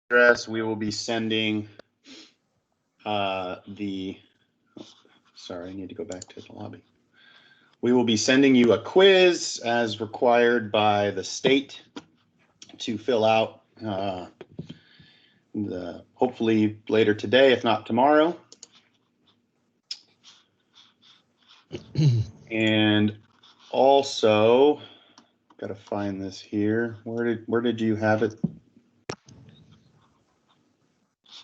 address, we will be sending sorry, I need to go back to the lobby. We will be sending you a quiz as required by the state to fill out hopefully later today, if not tomorrow. And also, got to find this here. Where did you have it?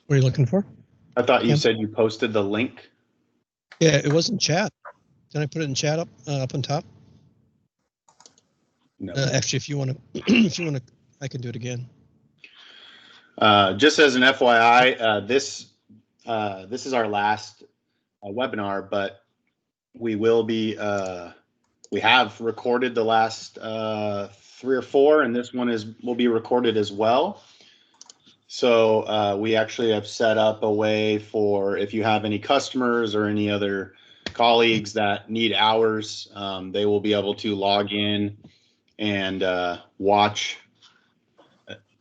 What are you looking for? I thought you said you posted the link. Yeah, it was in chat. Did I put it in chat up on top? No. Actually, if you want to, I can do it again. Just as an FYI, this is our last webinar, but we will be we have recorded the last 3 or 4, and this one will be recorded as well. So we actually have set up a way for if you have any customers or any other colleagues that need hours, they will be able to log in and watch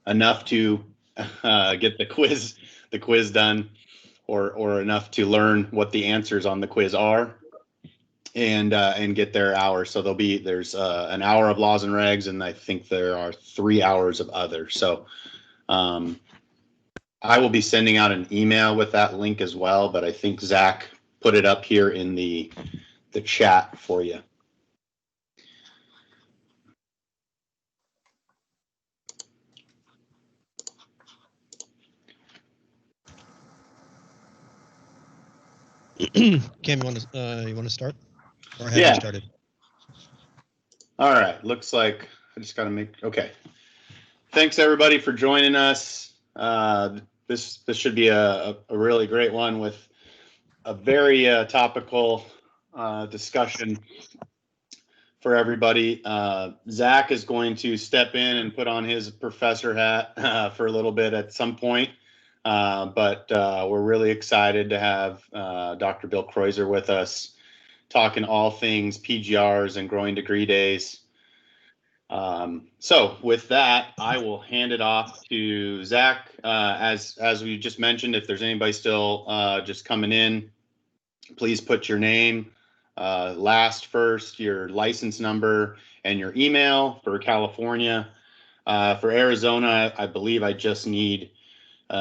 enough to get the quiz done, or enough to learn what the answers on the quiz are, and get their hours. So there's an hour of laws and regs, and I think there are 3 hours of other. So I will be sending out an email with that link as well, but I think Zach put it up here in the chat for you. Cam, you want to start? Or have Yeah. you started? All right. Looks like I just got to okay. Thanks everybody for joining us. This should be a really great one with a very topical discussion for everybody. Zach is going to step in and put on his professor hat for a little bit at some point. But we're really excited to have Dr. Bill Kreuzer with us, talking all things PGRs and growing degree days. So with that, I will hand it off to Zach. As we just mentioned, if there's anybody still just coming in, please put your name last, first, your license number, and your email for California. For Arizona, I believe I just need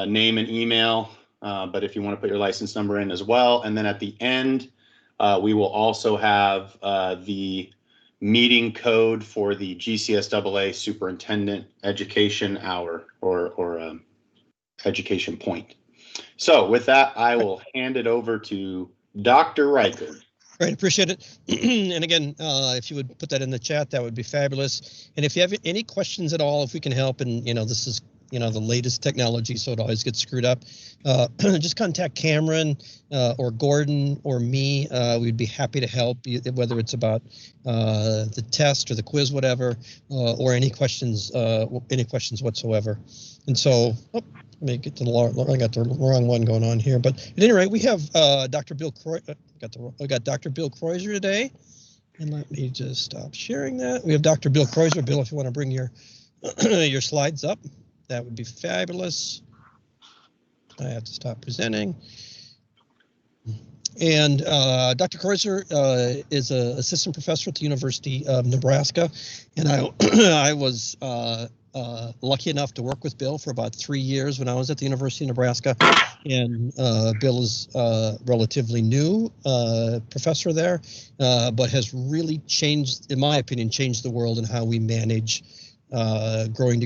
name and email, but if you want to put your license number in as well. And then at the end, we will also have the meeting code for the GCSAA Superintendent Education Hour or Education Point. So with that, I will hand it over to Dr. Riker. Great, appreciate it. And again, if you would put that in the chat, that would be fabulous. And if you have any questions at all, if we can help, and this is the latest technology, so it always gets screwed up, just contact Cameron or Gordon or me. We'd be happy to help, whether it's about the test or the quiz, whatever, or any questions whatsoever. And so, let me get to I got the wrong one going on here. But at any rate, we have Dr. Bill Kreuzer. I got Dr. Bill Kreuzer today. And let me just stop sharing that. We have Dr. Bill Kreuzer. Bill, if you want to bring your your slides up, that would be fabulous. I have to stop presenting. And Dr. Kreuzer is an assistant professor at the University of Nebraska. And I was lucky enough to work with Bill for about 3 years when I was at the University of Nebraska. And Bill is a relatively new professor there, but has really changed, in my opinion, changed the world in how we manage growth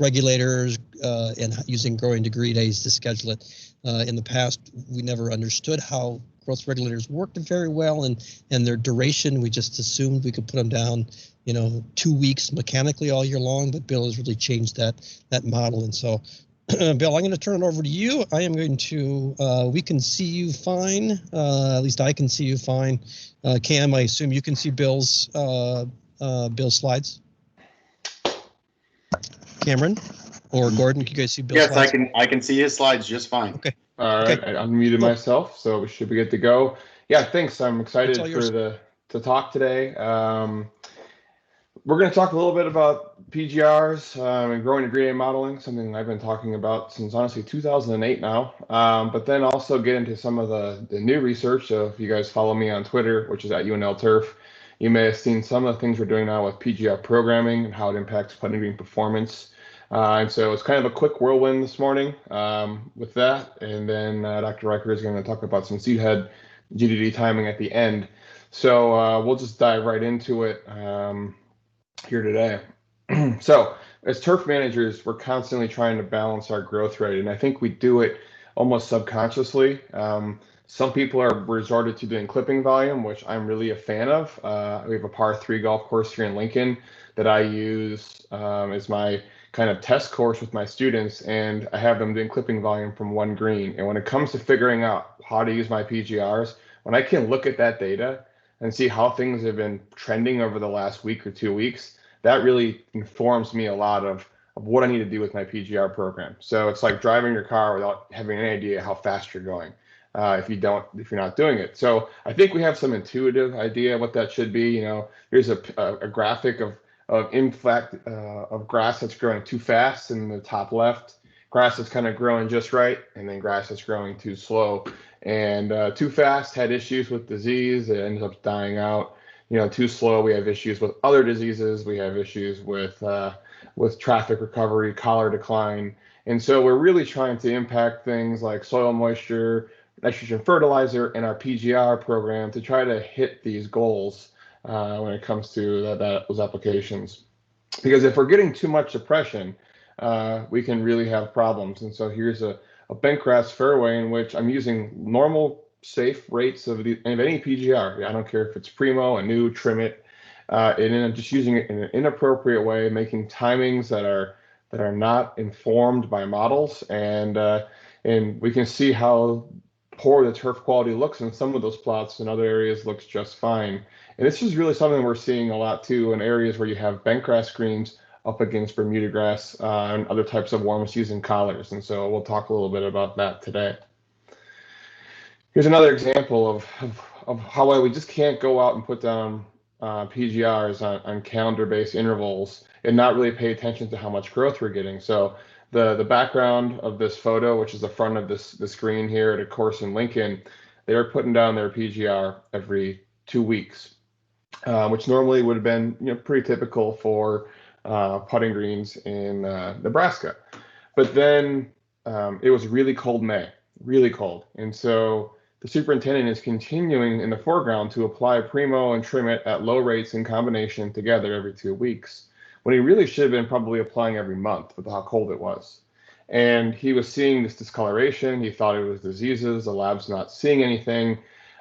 regulators and using growing degree days to schedule it. In the past, we never understood how growth regulators worked very well, and their duration. We just assumed we could put them down, 2 weeks mechanically all year long. But Bill has really changed that model. And so, Bill, I'm going to turn it over to you. I am going to. We can see you fine. At least I can see you fine. Cam, I assume you can see Bill's slides. Cameron or Gordon, can you guys see Bill's slides? Yes, I can see his slides just fine. Okay. All right, I unmuted myself, so we should be good to go. Yeah, thanks. I'm excited to talk today. we're going to talk a little bit about PGRs and growing ingredient modeling, something I've been talking about since honestly 2008 now. But then also get into some of the new research. So if you guys follow me on Twitter, which is at UNLTurf, you may have seen some of the things we're doing now with PGR programming and how it impacts putting green performance. And so it's kind of a quick whirlwind this morning with that. And then Dr. Riker is going to talk about some seed head GDD timing at the end. So we'll just dive right into it here today. So as turf managers, we're constantly trying to balance our growth rate. And I think we do it almost subconsciously. Some people are resorted to doing clipping volume, which I'm really a fan of. We have a par 3 golf course here in Lincoln that I use as my kind of test course with my students, and I have them doing clipping volume from one green. And when it comes to figuring out how to use my PGRs, when I can look at that data and see how things have been trending over the last week or 2 weeks, that really informs me a lot of what I need to do with my PGR program. So it's like driving your car without having any idea how fast you're going if you're not doing it. So I think we have some intuitive idea what that should be. You know, here's a graphic of grass that's growing too fast in the top left, grass that's kind of growing just right, and then grass that's growing too slow. And too fast had issues with disease, it ends up dying out. You know, too slow, we have issues with other diseases, we have issues with traffic recovery, collar decline. And so we're really trying to impact things like soil moisture, nitrogen fertilizer, and our PGR program to try to hit these goals when it comes to those applications. Because if we're getting too much suppression, we can really have problems. And so here's a Bentgrass fairway in which I'm using normal safe rates of any PGR. I don't care if it's Primo, a new, trim it, and then I'm just using it in an inappropriate way, making timings that are not informed by models, and we can see how poor the turf quality looks in some of those plots. In other areas looks just fine. And this is really something we're seeing a lot too in areas where you have bentgrass greens up against bermudagrass and other types of worms using collars. And so we'll talk a little bit about that today. Here's another example of how we just can't go out and put down PGRs on calendar-based intervals and not really pay attention to how much growth we're getting. So the background of this photo, which is the front of the screen here at a course in Lincoln, they're putting down their PGR every 2 weeks, which normally would have been pretty typical for putting greens in Nebraska. But then it was really cold May, really cold. And so the superintendent is continuing in the foreground to apply Primo and trim it at low rates in combination together every 2 weeks, when he really should have been probably applying every month with how cold it was. And he was seeing this discoloration. He thought it was diseases. The lab's not seeing anything.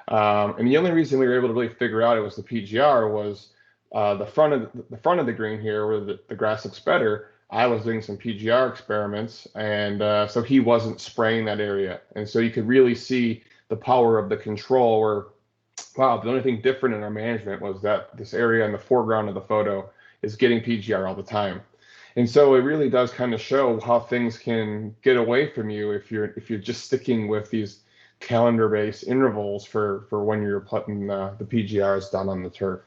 And the only reason we were able to really figure out it was the PGR was the front of the green here where the grass looks better. I was doing some PGR experiments, and so he wasn't spraying that area. And so you could really see the power of the control where, wow, the only thing different in our management was that this area in the foreground of the photo is getting PGR all the time. And so it really does kind of show how things can get away from you if you're just sticking with these calendar-based intervals for when you're putting the PGRs down on the turf.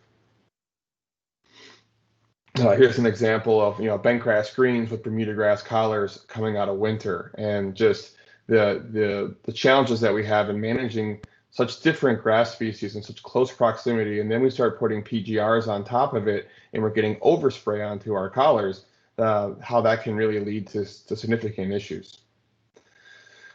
Here's an example of bentgrass greens with bermudagrass collars coming out of winter, and just the challenges that we have in managing such different grass species in such close proximity. And then we start putting PGRs on top of it, and we're getting overspray onto our collars, how that can really lead to significant issues.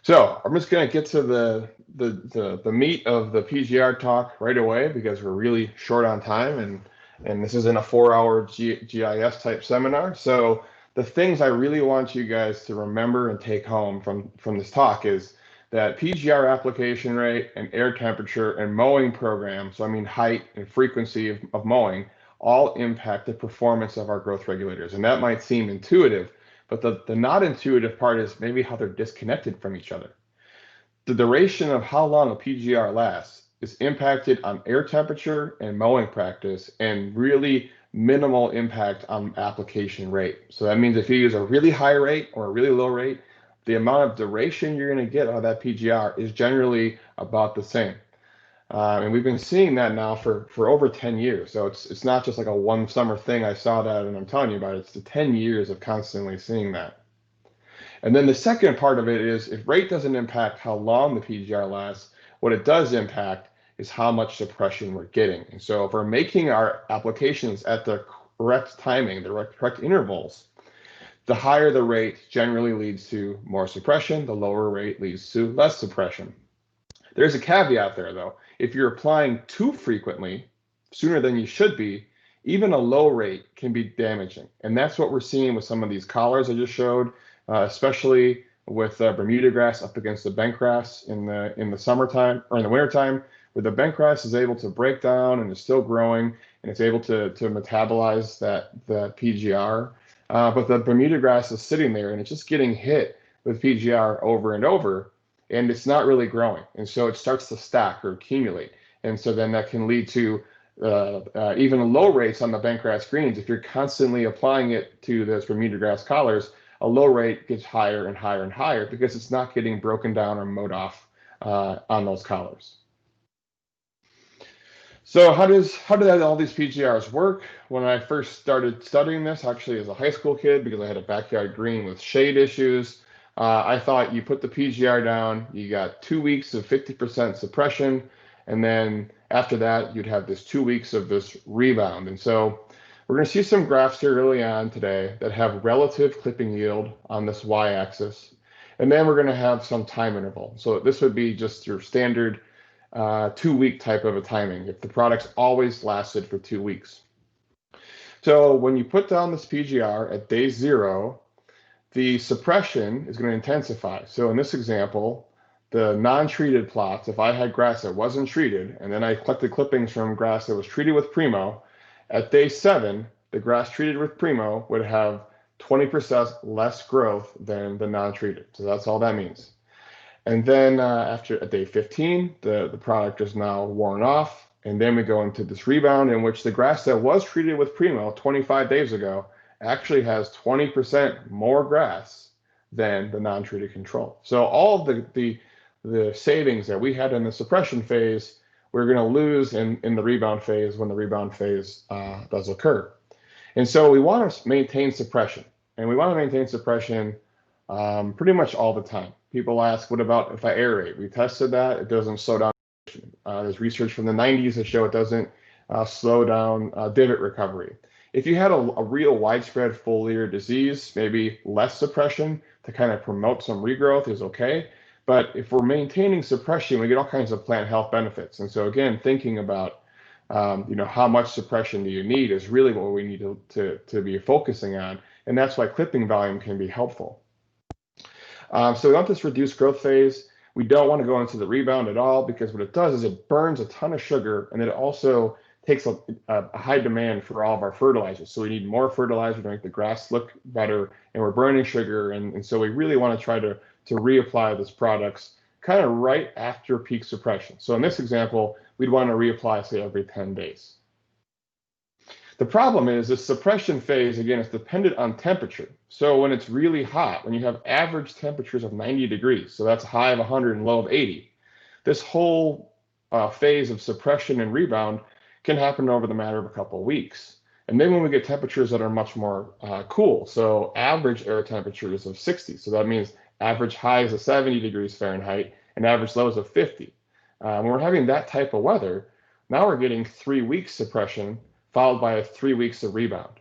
So I'm just going to get to the meat of the PGR talk right away, because we're really short on time, and this isn't a 4-hour GIS type seminar. So the things I really want you guys to remember and take home from this talk is that PGR application rate and air temperature and mowing program, so I mean height and frequency of mowing, all impact the performance of our growth regulators. And that might seem intuitive, but the not intuitive part is maybe how they're disconnected from each other. The duration of how long a PGR lasts is impacted on air temperature and mowing practice, and really minimal impact on application rate. So that means if you use a really high rate or a really low rate, the amount of duration you're going to get out of that PGR is generally about the same. And we've been seeing that now for over 10 years. So it's not just like a one summer thing I saw that and I'm telling you about it. It's the 10 years of constantly seeing that. And then the second part of it is if rate doesn't impact how long the PGR lasts, what it does impact is how much suppression we're getting. And so if we're making our applications at the correct timing, the correct intervals, the higher the rate generally leads to more suppression, the lower rate leads to less suppression. There's a caveat there though. If you're applying too frequently, sooner than you should be, even a low rate can be damaging. And that's what we're seeing with some of these collars I just showed, especially with bermudagrass up against the bentgrass in the summertime or in the wintertime, where the bentgrass is able to break down and is still growing and it's able to metabolize the PGR. But the bermudagrass is sitting there and it's just getting hit with PGR over and over, and it's not really growing. And so it starts to stack or accumulate. And so then that can lead to even low rates on the bentgrass greens. If you're constantly applying it to those bermudagrass collars, a low rate gets higher and higher and higher because it's not getting broken down or mowed off on those collars. So how did all these PGRs work? When I first started studying this, actually as a high school kid, because I had a backyard green with shade issues, I thought you put the PGR down, you got 2 weeks of 50% suppression, and then after that, you'd have this 2 weeks of this rebound. And so we're going to see some graphs here early on today that have relative clipping yield on this y-axis, and then we're going to have some time interval. So this would be just your standard 2 week type of a timing if the product's always lasted for 2 weeks. So when you put down this PGR at day 0, the suppression is going to intensify. So in this example, the non-treated plots, if I had grass that wasn't treated, and then I collected clippings from grass that was treated with Primo, at day 7, the grass treated with Primo would have 20% less growth than the non-treated. So that's all that means. And then after day 15, the product is now worn off. And then we go into this rebound in which the grass that was treated with Primo 25 days ago actually has 20% more grass than the non-treated control. So all of the savings that we had in the suppression phase, we're going to lose in the rebound phase when the rebound phase does occur. And so we want to maintain suppression. And we want to maintain suppression pretty much all the time. People ask, what about if I aerate? We tested that. It doesn't slow down. There's research from the 90s that show it doesn't slow down divot recovery. If you had a real widespread foliar disease, maybe less suppression to kind of promote some regrowth is okay. But if we're maintaining suppression, we get all kinds of plant health benefits. And so again, thinking about how much suppression do you need is really what we need to be focusing on. And that's why clipping volume can be helpful. So we want this reduced growth phase. We don't want to go into the rebound at all because what it does is it burns a ton of sugar, and it also takes a high demand for all of our fertilizers. So we need more fertilizer to make the grass look better, and we're burning sugar. And so we really want to try to reapply these products kind of right after peak suppression. So in this example, we'd want to reapply, say, every 10 days. The problem is this suppression phase, again, is dependent on temperature. So when it's really hot, when you have average temperatures of 90 degrees, so that's a high of 100 and low of 80, this whole phase of suppression and rebound can happen over the matter of a couple of weeks. And then when we get temperatures that are much more cool, so average air temperatures of 60, so that means average highs of 70 degrees Fahrenheit and average lows of 50. When we're having that type of weather, now we're getting 3 weeks suppression followed by 3 weeks of rebound.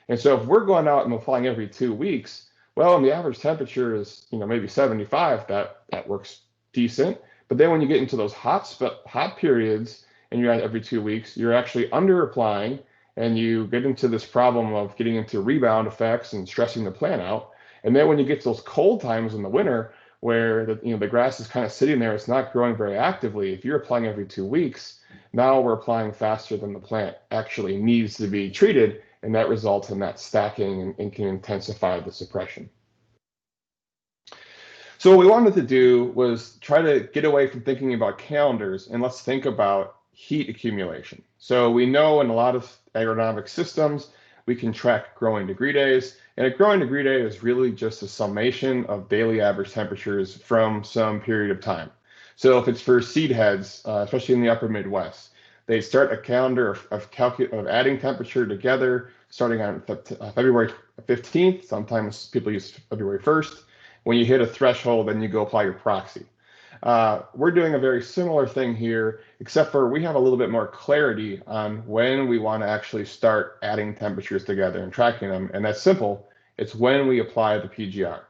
And so if we're going out and applying every 2 weeks, well, and the average temperature is maybe 75, that works decent. But then when you get into those hot periods and you're at every 2 weeks, you're actually under applying, and you get into this problem of getting into rebound effects and stressing the plant out. And then when you get to those cold times in the winter where the grass is kind of sitting there, it's not growing very actively. If you're applying every 2 weeks, now we're applying faster than the plant actually needs to be treated, and that results in that stacking and can intensify the suppression. So what we wanted to do was try to get away from thinking about calendars, and let's think about heat accumulation. So we know in a lot of agronomic systems, we can track growing degree days, and a growing degree day is really just a summation of daily average temperatures from some period of time. So if it's for seed heads, especially in the upper Midwest, they start a calendar of adding temperature together starting on February 15th. Sometimes people use February 1st. When you hit a threshold, then you go apply your proxy. We're doing a very similar thing here, except for we have a little bit more clarity on when we want to actually start adding temperatures together and tracking them. And that's simple. It's when we apply the PGR.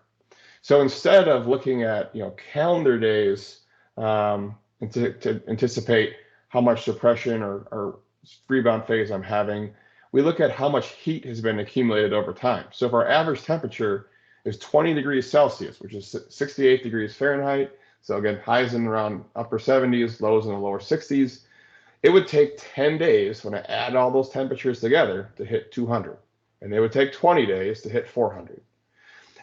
So instead of looking at calendar days to anticipate how much suppression or rebound phase I'm having, we look at how much heat has been accumulated over time. So if our average temperature is 20 degrees Celsius, which is 68 degrees Fahrenheit, so again, highs in around upper 70s, lows in the lower 60s, it would take 10 days when I add all those temperatures together to hit 200. And it would take 20 days to hit 400.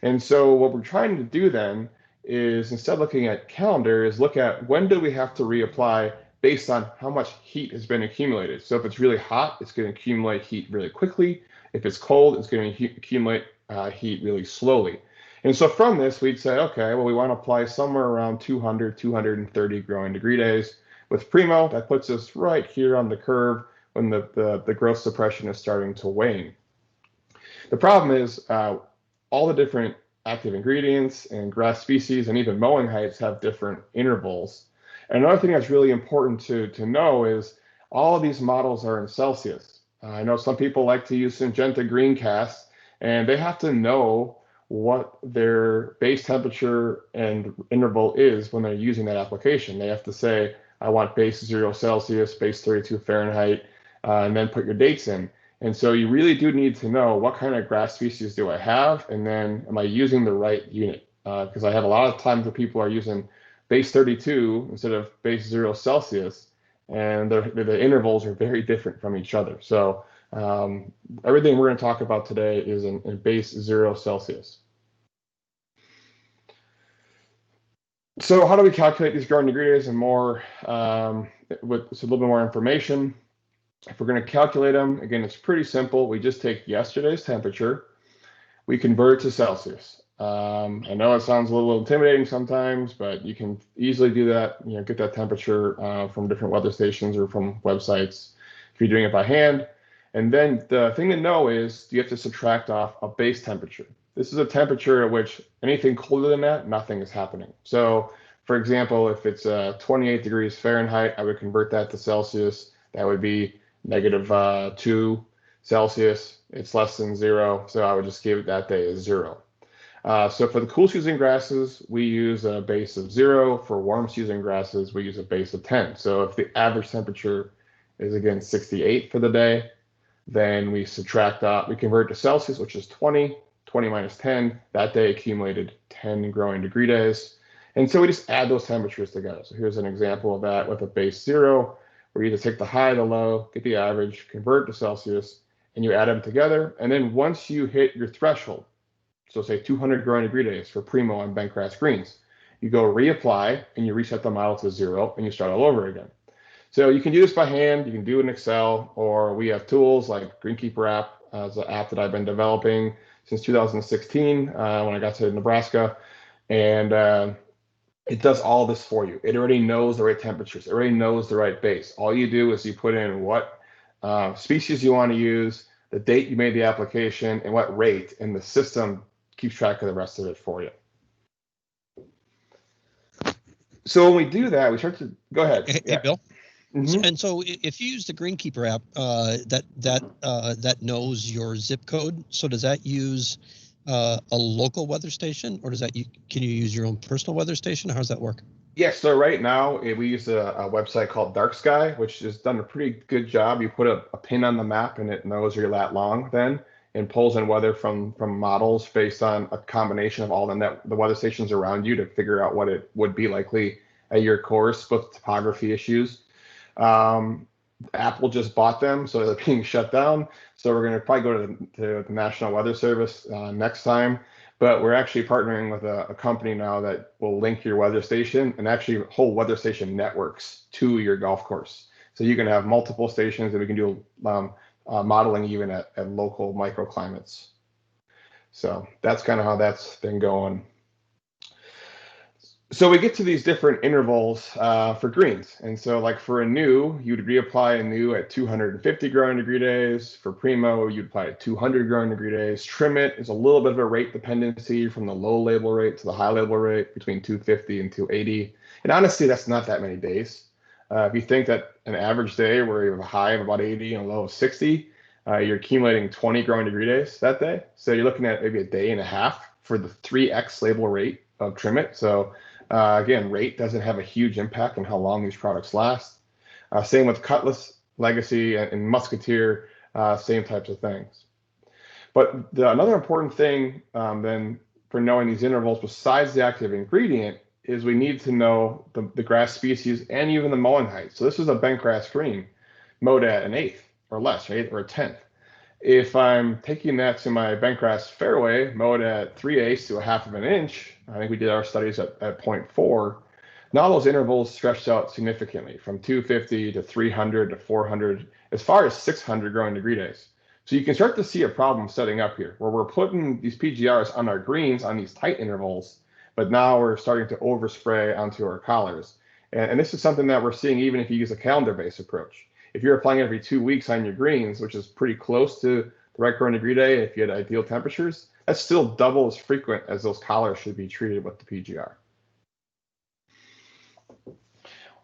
And so what we're trying to do then is, instead of looking at calendar, is look at when do we have to reapply based on how much heat has been accumulated. So if it's really hot, it's going to accumulate heat really quickly. If it's cold, it's going to accumulate heat really slowly. And so from this, we'd say, okay, well, we want to apply somewhere around 200, 230 growing degree days. With Primo, that puts us right here on the curve when the growth suppression is starting to wane. The problem is all the different active ingredients and grass species and even mowing heights have different intervals. And another thing that's really important to know is all of these models are in Celsius. I know some people like to use Syngenta Greencast, and they have to know what their base temperature and interval is when they're using that application. They have to say, I want base 0 Celsius, base 32 Fahrenheit, and then put your dates in. And so you really do need to know what kind of grass species do I have, and then am I using the right unit? Because I have a lot of times where people are using base 32 instead of base 0 Celsius, and the intervals are very different from each other. So everything we're going to talk about today is in base 0 Celsius. So how do we calculate these growing degree days and more with a little bit more information? If we're going to calculate them, again, it's pretty simple. We just take yesterday's temperature, we convert it to Celsius. I know it sounds a little intimidating sometimes, but you can easily do that. Get that temperature from different weather stations or from websites if you're doing it by hand. And then the thing to know is you have to subtract off a base temperature. This is a temperature at which anything colder than that, nothing is happening. So, for example, if it's 28 degrees Fahrenheit, I would convert that to Celsius. That would be -2 Celsius. It's less than 0, so I would just give it that day as 0. So for the cool season grasses, we use a base of 0. For warm season grasses, we use a base of 10. So if the average temperature is, again, 68 for the day, then we subtract that. We convert to Celsius, which is 20. 20 minus 10, that day accumulated 10 growing degree days. And so we just add those temperatures together. So here's an example of that with a base 0, where you just take the high, the low, get the average, convert to Celsius, and you add them together. And then once you hit your threshold, so say 200 growing degree days for Primo and Bentgrass greens, you go reapply and you reset the model to 0 and you start all over again. So you can do this by hand, you can do it in Excel, or we have tools like Greenkeeper app, as an app that I've been developing since 2016 when I got to Nebraska. And it does all this for you. It already knows the right temperatures. It already knows the right base. All you do is you put in what species you want to use, the date you made the application, and what rate, and the system keeps track of the rest of it for you. So when we do that, we start to go ahead. Hey, Bill. Mm-hmm. And so if you use the Greenkeeper app, that knows your zip code. So does that use a local weather station, or can you use your own personal weather station? How does that work? Yes, so right now we use a website called Dark Sky, which has done a pretty good job. You put a pin on the map and it knows your lat long then, and pulls in weather from models based on a combination of all the weather stations around you to figure out what it would be likely at your course with topography issues. Apple just bought them, so they're being shut down. So we're going to probably go to the National Weather Service next time. But we're actually partnering with a company now that will link your weather station and actually whole weather station networks to your golf course. So you can have multiple stations, and we can do modeling even at local microclimates. So that's kind of how that's been going. So we get to these different intervals for greens. And so like for a new, you'd reapply a new at 250 growing degree days. For Primo, you'd apply at 200 growing degree days. Trim it is a little bit of a rate dependency from the low label rate to the high label rate between 250 and 280. And honestly, that's not that many days. If you think that an average day where you have a high of about 80 and a low of 60, you're accumulating 20 growing degree days that day. So you're looking at maybe a day and a half for the 3x label rate of trim it. So again, rate doesn't have a huge impact on how long these products last. Same with Cutlass, Legacy, and Musketeer, same types of things. But another important thing then for knowing these intervals besides the active ingredient is we need to know the grass species and even the mowing height. So this is a bentgrass green mowed at an eighth or less, right, or a tenth. If I'm taking that to my bentgrass fairway, mowed at 3/8 to a half of an inch, I think we did our studies at 0.4, now those intervals stretched out significantly from 250 to 300 to 400, as far as 600 growing degree days. So you can start to see a problem setting up here where we're putting these PGRs on our greens on these tight intervals, but now we're starting to overspray onto our collars. And this is something that we're seeing even if you use a calendar-based approach. If you're applying every 2 weeks on your greens, which is pretty close to the right growing degree day, if you had ideal temperatures, that's still double as frequent as those collars should be treated with the PGR.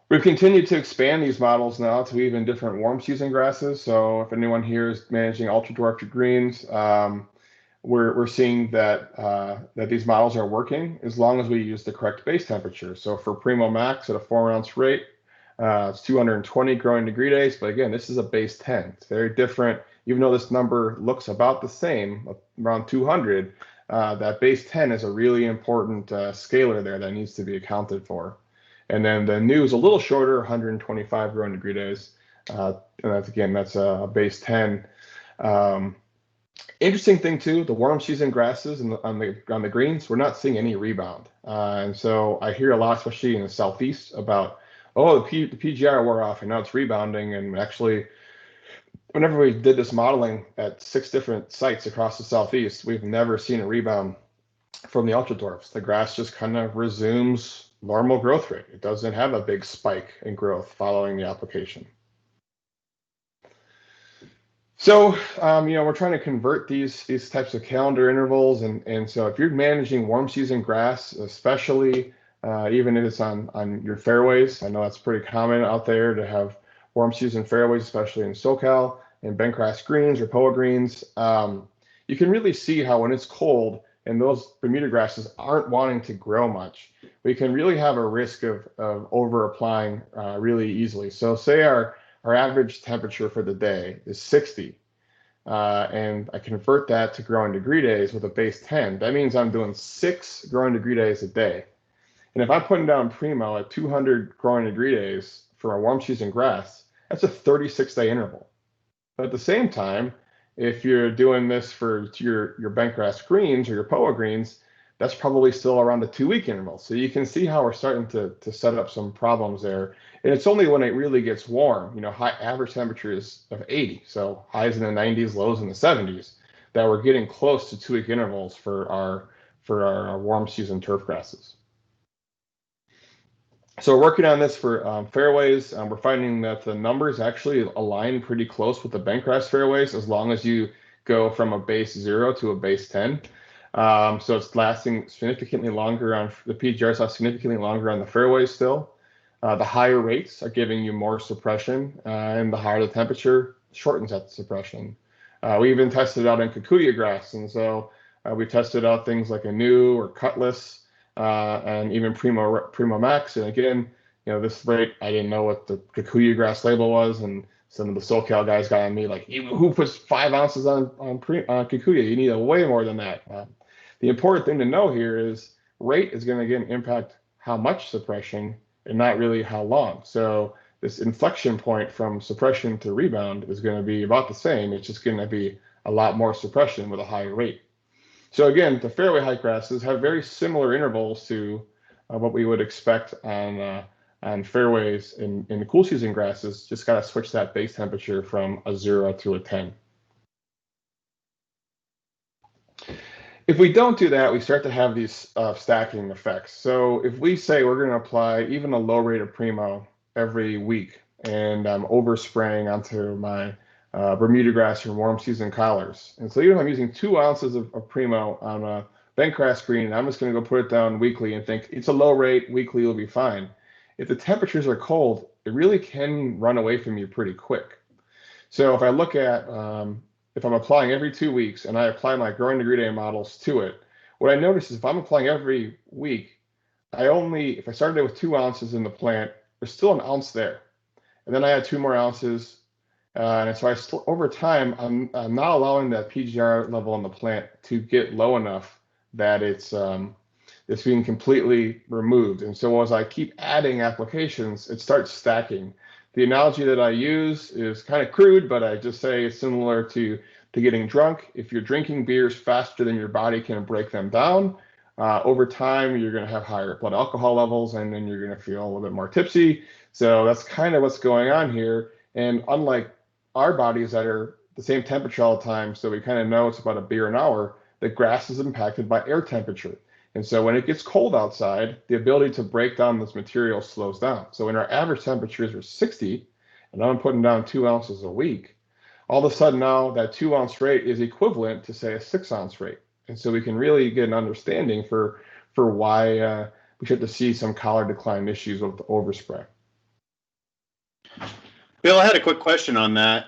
We've continued to expand these models now to even different warm season grasses. So if anyone here is managing ultradwarf greens, we're seeing that that these models are working as long as we use the correct base temperature. So for Primo Max at a 4-ounce rate, it's 220 growing degree days, but again, this is a base 10. It's very different. Even though this number looks about the same, around 200, that base 10 is a really important scalar there that needs to be accounted for. And then the new is a little shorter, 125 growing degree days. And that's a base 10. Interesting thing too, the warm season grasses on the greens, we're not seeing any rebound. And so I hear a lot, especially in the southeast, about the PGR wore off and now it's rebounding. And actually, whenever we did this modeling at 6 different sites across the southeast, we've never seen a rebound from the ultradwarfs. The grass just kind of resumes normal growth rate. It doesn't have a big spike in growth following the application. So, we're trying to convert these types of calendar intervals. And so if you're managing warm season grass, especially even if it's on your fairways, I know that's pretty common out there to have warm season fairways, especially in SoCal, and bentgrass greens or POA greens. You can really see how when it's cold and those Bermuda grasses aren't wanting to grow much, we can really have a risk of over applying really easily. So say our average temperature for the day is 60, and I convert that to growing degree days with a base 10. That means I'm doing 6 growing degree days a day. And if I'm putting down Primo at 200 growing degree days for a warm season grass, that's a 36-day interval. But at the same time, if you're doing this for your bentgrass greens or your POA greens, that's probably still around the 2-week interval. So you can see how we're starting to set up some problems there. And it's only when it really gets warm, high average temperatures of 80, so highs in the 90s, lows in the 70s, that we're getting close to 2-week intervals for our warm season turf grasses. So we're working on this for fairways. We're finding that the numbers actually align pretty close with the bentgrass fairways as long as you go from a base 0 to a base 10. So it's lasting significantly longer on the PGRs, last significantly longer on the fairways still. The higher rates are giving you more suppression, and the higher the temperature shortens that suppression. We even tested it out in kikuyu grass, and so we tested out things like a new or Cutlass, and even Primo Max. And again, this rate, I didn't know what the kikuyu grass label was, and some of the SoCal guys got on me like, who puts 5 ounces on kikuyu? You need a way more than that. The important thing to know here is rate is going to again impact how much suppression and not really how long. So this inflection point from suppression to rebound is going to be about the same. It's just going to be a lot more suppression with a higher rate. So again, the fairway height grasses have very similar intervals to what we would expect on fairways in the cool season grasses. Just got to switch that base temperature from a 0 to a 10. If we don't do that, we start to have these stacking effects. So if we say we're going to apply even a low rate of Primo every week, and I'm overspraying onto my bermudagrass or warm season collars, and so even if I'm using 2 ounces of Primo on a Bentgrass green, and I'm just going to go put it down weekly and think it's a low rate, weekly will be fine. If the temperatures are cold, it really can run away from you pretty quick. So if I look at if I'm applying every 2 weeks and I apply my growing degree day models to it, what I notice is if I'm applying every week, if I started it with 2 ounces in the plant, there's still an ounce there. And then I add 2 more ounces. And so over time, I'm not allowing that PGR level in the plant to get low enough that it's being completely removed. And so as I keep adding applications, it starts stacking. The analogy that I use is kind of crude, but I just say it's similar to getting drunk. If you're drinking beers faster than your body can break them down, over time, you're going to have higher blood alcohol levels, and then you're going to feel a little bit more tipsy. So that's kind of what's going on here. And unlike our bodies that are the same temperature all the time, so we kind of know it's about a beer an hour, the grass is impacted by air temperature. And so when it gets cold outside, the ability to break down this material slows down. So when our average temperatures are 60, and I'm putting down 2 ounces a week, all of a sudden now that 2 ounce rate is equivalent to, say, a 6 ounce rate. And so we can really get an understanding for why we start to see some collar decline issues with the overspray. Bill, I had a quick question on that.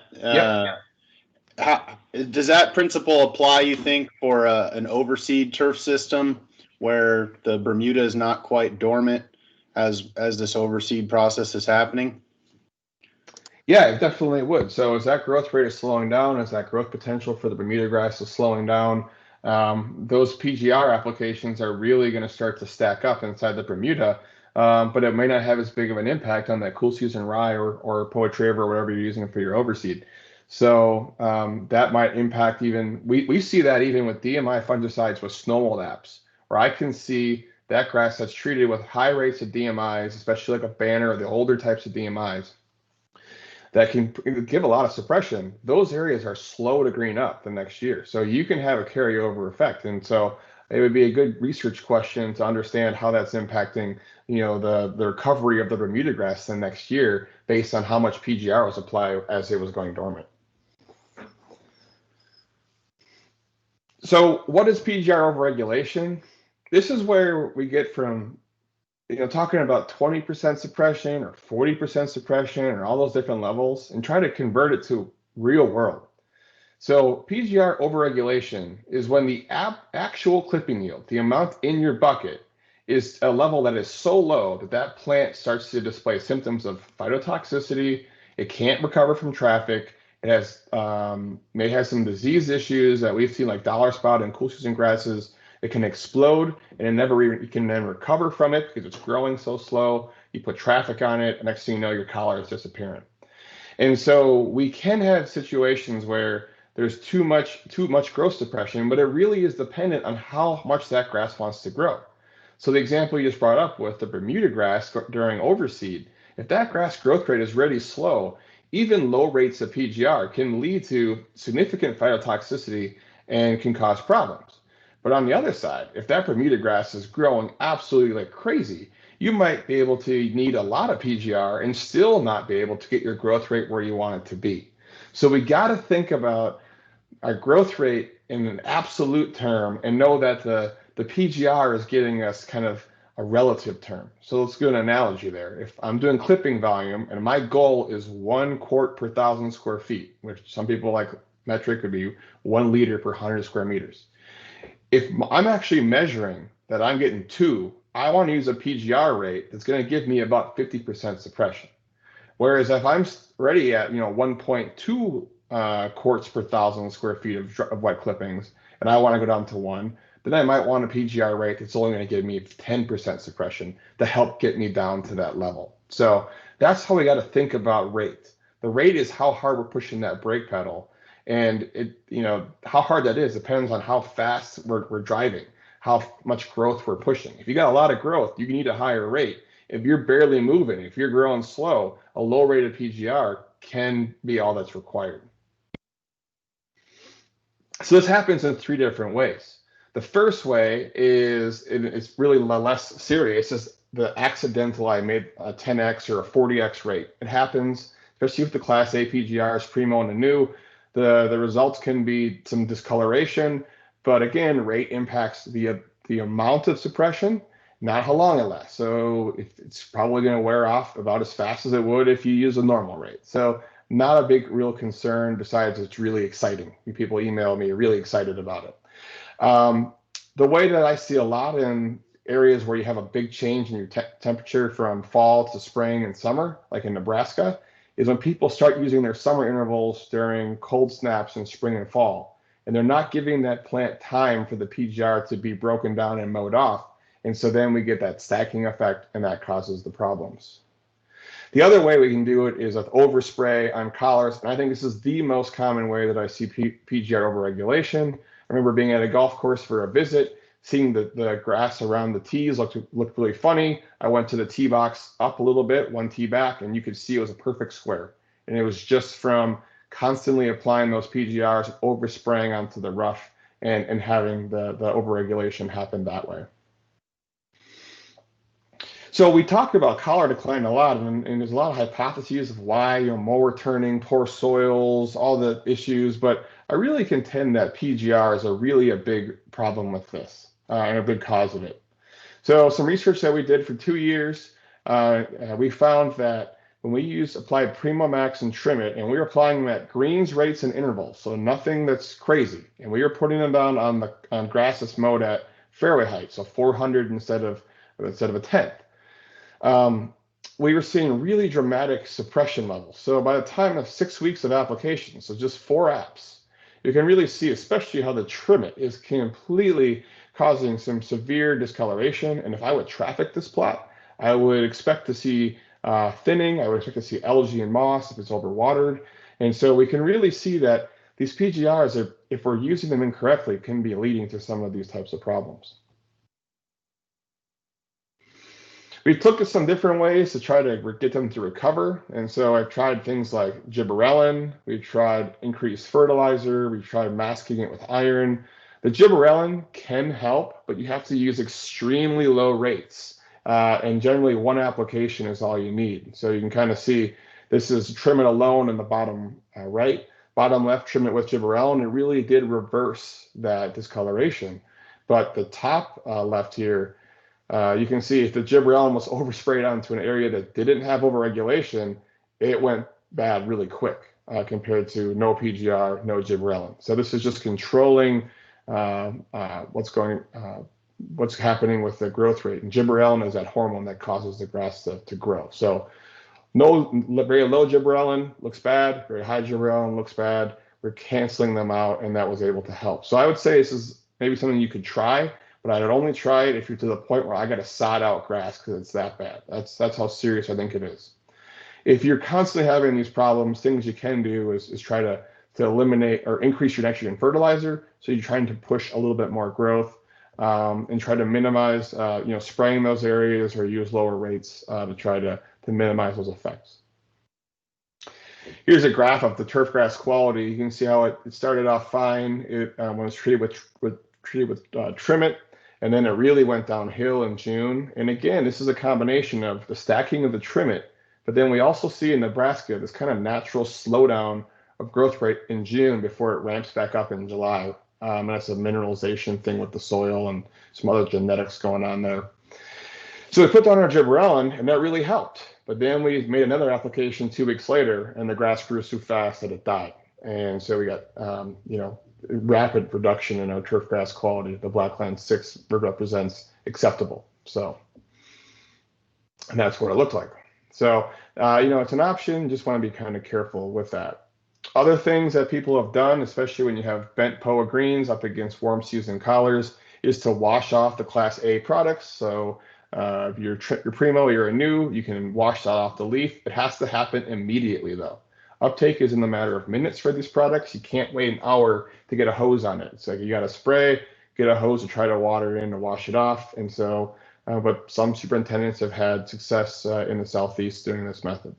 Does that principle apply, you think, for an overseed turf system where the Bermuda is not quite dormant as this overseed process is happening? Yeah, it definitely would. So as that growth rate is slowing down, as that growth potential for the Bermuda grass is slowing down, those PGR applications are really going to start to stack up inside the Bermuda, but it may not have as big of an impact on that cool season rye or poetry or whatever you're using for your overseed. So that might impact even, we see that even with DMI fungicides with snow mold apps, where I can see that grass that's treated with high rates of DMIs, especially like a Banner or the older types of DMIs, that can give a lot of suppression. Those areas are slow to green up the next year. So you can have a carryover effect. And so it would be a good research question to understand how that's impacting, the recovery of the Bermuda grass the next year based on how much PGR was applied as it was going dormant. So what is PGR overregulation? This is where we get from talking about 20% suppression or 40% suppression or all those different levels and try to convert it to real world. So PGR overregulation is when the actual clipping yield, the amount in your bucket, is a level that is so low that plant starts to display symptoms of phytotoxicity. It can't recover from traffic. It has may have some disease issues that we've seen, like dollar spot and cool season grasses. It can explode, and you can then recover from it because it's growing so slow. You put traffic on it, and next thing you know, your collar is disappearing. And so we can have situations where there's too much growth suppression, but it really is dependent on how much that grass wants to grow. So the example you just brought up with the Bermuda grass during overseed, if that grass growth rate is really slow, even low rates of PGR can lead to significant phytotoxicity and can cause problems. But on the other side, if that Bermuda grass is growing absolutely like crazy, you might be able to need a lot of PGR and still not be able to get your growth rate where you want it to be. So we got to think about our growth rate in an absolute term and know that the PGR is getting us kind of a relative term. So let's do an analogy there. If I'm doing clipping volume and my goal is 1 quart per 1,000 square feet, which some people like metric would be 1 liter per 100 square meters. If I'm actually measuring that I'm getting 2, I want to use a PGR rate that's going to give me about 50% suppression. Whereas if I'm already at 1.2 quarts per 1,000 square feet of wet clippings, and I want to go down to 1, then I might want a PGR rate that's only going to give me 10% suppression to help get me down to that level. So that's how we got to think about rate. The rate is how hard we're pushing that brake pedal. And how hard that is depends on how fast we're driving, how much growth we're pushing. If you got a lot of growth, you need a higher rate. If you're barely moving, if you're growing slow, a low rate of PGR can be all that's required. So this happens in 3 different ways. The first way is it's really less serious. It's just the accidental I made a 10x or a 40x rate. It happens, especially with the Class A PGRs, Primo and the new. The results can be some discoloration, but again, rate impacts the amount of suppression, not how long it lasts. So it's probably going to wear off about as fast as it would if you use a normal rate. So not a big real concern, besides it's really exciting. People email me really excited about it. The way that I see a lot in areas where you have a big change in your temperature from fall to spring and summer, like in Nebraska, is when people start using their summer intervals during cold snaps in spring and fall. And they're not giving that plant time for the PGR to be broken down and mowed off. And so then we get that stacking effect, and that causes the problems. The other way we can do it is with overspray on collars. And I think this is the most common way that I see PGR overregulation. I remember being at a golf course for a visit, seeing the grass around the tees looked really funny. I went to the tee box up a little bit, one tee back, and you could see it was a perfect square. And it was just from constantly applying those PGRs, overspraying onto the rough, and having the overregulation happen that way. So we talked about collar decline a lot, and there's a lot of hypotheses of why, mower turning, poor soils, all the issues, but I really contend that PGRs are really a big problem with this and a big cause of it. So some research that we did for 2 years, we found that when we applied Primo Max and Trim It, and we were applying them at greens, rates, and intervals, so nothing that's crazy, and we were putting them down on grass that's mowed at fairway height, so 400 instead of a tenth. We were seeing really dramatic suppression levels. So by the time of 6 weeks of application, so just 4 apps, you can really see, especially how the Trim It is completely causing some severe discoloration. And if I would traffic this plot, I would expect to see thinning. I would expect to see algae and moss if it's overwatered. And so we can really see that these PGRs, if we're using them incorrectly, can be leading to some of these types of problems. We looked at some different ways to try to get them to recover. And so I've tried things like Gibberellin. We've tried increased fertilizer. We've tried masking it with iron. The Gibberellin can help, but you have to use extremely low rates. And generally 1 application is all you need. So you can kind of see this is Trim It alone in the bottom right. Bottom left, Trim It with Gibberellin. It really did reverse that discoloration. But the top left here, you can see if the Gibberellin was oversprayed onto an area that didn't have overregulation, it went bad really quick compared to no PGR, no Gibberellin. So this is just controlling what's happening with the growth rate. And Gibberellin is that hormone that causes the grass to grow. So very low Gibberellin looks bad, very high Gibberellin looks bad. We're canceling them out, and that was able to help. So I would say this is maybe something you could try, but I would only try it if you're to the point where I got to sod out grass because it's that bad. That's how serious I think it is. If you're constantly having these problems, things you can do is try to eliminate or increase your nitrogen fertilizer. So you're trying to push a little bit more growth and try to minimize, spraying those areas or use lower rates to try to minimize those effects. Here's a graph of the turf grass quality. You can see how it started off fine when it was treated with Trim It. And then it really went downhill in June. And again, this is a combination of the stacking of the Trim It, but then we also see in Nebraska this kind of natural slowdown of growth rate in June before it ramps back up in July. And that's a mineralization thing with the soil and some other genetics going on there. So we put down our Gibberellin, and that really helped. But then we made another application 2 weeks later, and the grass grew so fast that it died. And so we got, rapid reduction in our turf grass quality. The Blackland 6 represents acceptable. So, and that's what it looked like. So, it's an option. Just want to be kind of careful with that. Other things that people have done, especially when you have bent POA greens up against warm season collars, is to wash off the Class A products. So, if you're Primo, you're a new, you can wash that off the leaf. It has to happen immediately, though. Uptake is in the matter of minutes for these products. You can't wait an hour to get a hose on it. It's like you got to spray, get a hose to try to water it in to wash it off. And so, but some superintendents have had success in the Southeast doing this method.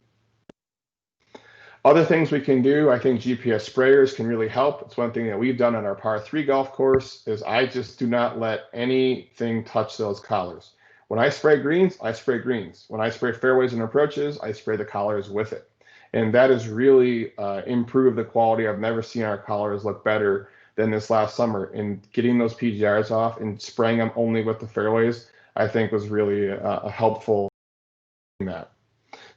Other things we can do, I think GPS sprayers can really help. It's one thing that we've done on our par 3 golf course is I just do not let anything touch those collars. When I spray greens, I spray greens. When I spray fairways and approaches, I spray the collars with it. And that has really improved the quality. I've never seen our collars look better than this last summer. And getting those PGRs off and spraying them only with the fairways, I think was really a helpful in that.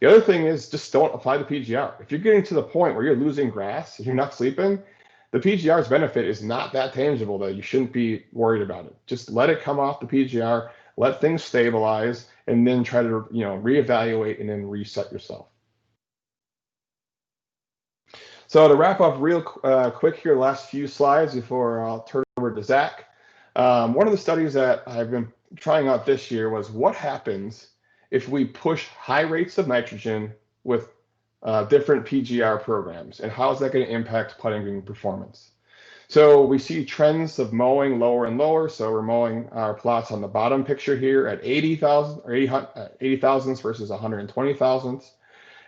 The other thing is just don't apply the PGR. If you're getting to the point where you're losing grass, if you're not sleeping, the PGR's benefit is not that tangible that you shouldn't be worried about it. Just let it come off the PGR, let things stabilize, and then try to reevaluate and then reset yourself. So to wrap up real quick here, last few slides before I'll turn it over to Zach. One of the studies that I've been trying out this year was what happens if we push high rates of nitrogen with different PGR programs, and how is that going to impact putting green performance? So we see trends of mowing lower and lower. So we're mowing our plots on the bottom picture here at 80,000 or 80 thousandths versus 120 thousandths.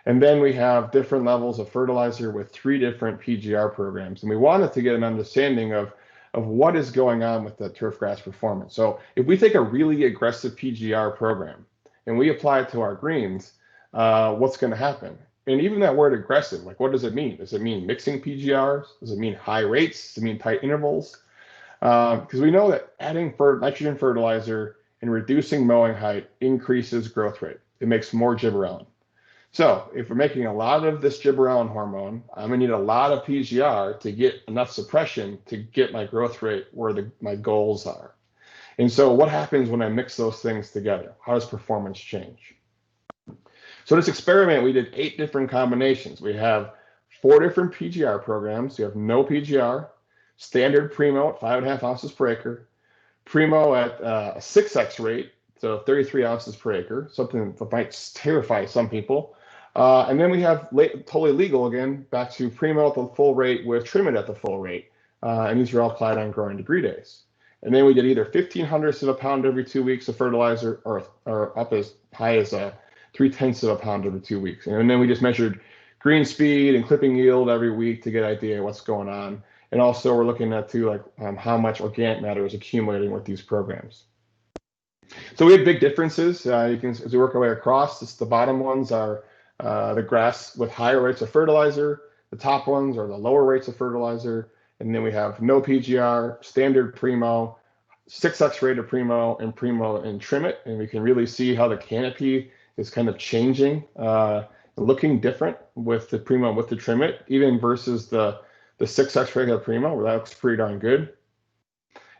And then we have different levels of fertilizer with 3 different PGR programs. And we wanted to get an understanding of what is going on with the turf grass performance. So if we take a really aggressive PGR program and we apply it to our greens, what's going to happen? And even that word aggressive, like what does it mean? Does it mean mixing PGRs? Does it mean high rates? Does it mean tight intervals? Because we know that adding nitrogen fertilizer and reducing mowing height increases growth rate. It makes more gibberellin. So if we're making a lot of this gibberellin hormone, I'm going to need a lot of PGR to get enough suppression to get my growth rate where my goals are. And so what happens when I mix those things together? How does performance change? So this experiment, we did 8 different combinations. We have 4 different PGR programs. You have no PGR, standard Primo at 5.5 ounces per acre, Primo at a 6x rate, so 33 ounces per acre, something that might terrify some people. And then we have totally legal again, back to Primo at the full rate with Trim It at the full rate. And these are all applied on growing degree days. And then we did either 0.15 of a pound every 2 weeks of fertilizer or up as high as 0.3 of a pound every 2 weeks. And then we just measured green speed and clipping yield every week to get an idea of what's going on. And also we're looking at how much organic matter is accumulating with these programs. So we have big differences. You can, as we work our way across, the bottom ones are the grass with higher rates of fertilizer. The top ones are the lower rates of fertilizer. And then we have no PGR, standard Primo, 6x rate of Primo and Trim It. And we can really see how the canopy is kind of changing, looking different with the Primo and with the Trim It, even versus the 6x rate of Primo, where that looks pretty darn good.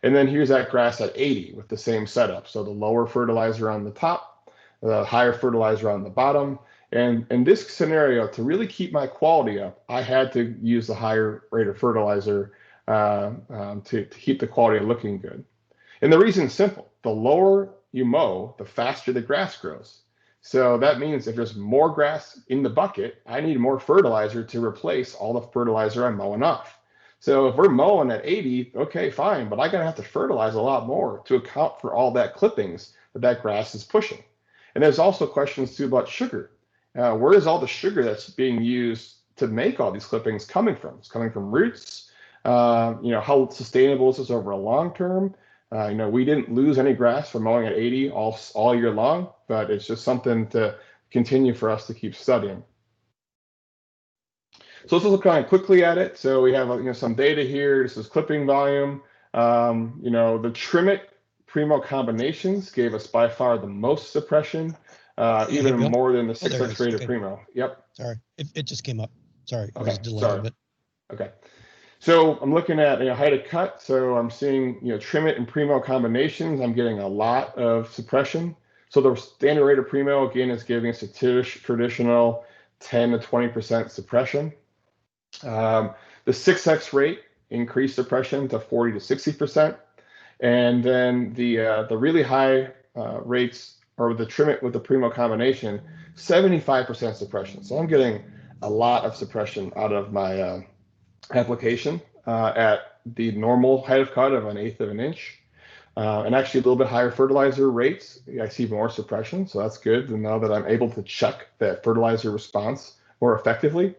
And then here's that grass at 80 with the same setup. So the lower fertilizer on the top, the higher fertilizer on the bottom. And in this scenario, to really keep my quality up, I had to use the higher rate of fertilizer to keep the quality looking good. And the reason is simple. The lower you mow, the faster the grass grows. So that means if there's more grass in the bucket, I need more fertilizer to replace all the fertilizer I'm mowing off. So if we're mowing at 80, okay, fine, but I'm going to have to fertilize a lot more to account for all that clippings that grass is pushing. And there's also questions too about sugar. Where is all the sugar that's being used to make all these clippings coming from? It's coming from roots. How sustainable is this over a long term? We didn't lose any grass from mowing at 80 all year long, but it's just something to continue for us to keep studying. So let's look kind of quickly at it. So we have some data here. This is clipping volume. The Trim It Primo combinations gave us by far the most suppression. Even more than the 6x rate of Primo. Yep. Sorry, it just came up. Sorry, I okay. was delayed Sorry. a bit. Okay. So I'm looking at height of cut. So I'm seeing Trim It and Primo combinations. I'm getting a lot of suppression. So the standard rate of Primo again is giving us a traditional 10 to 20% suppression. The 6x rate increased suppression to 40 to 60%, and then the really high rates, or the Trim It with the Primo combination, 75% suppression. So I'm getting a lot of suppression out of my application at the normal height of cut of 1/8 of an inch. And actually a little bit higher fertilizer rates, I see more suppression. So that's good to know that I'm able to check that fertilizer response more effectively.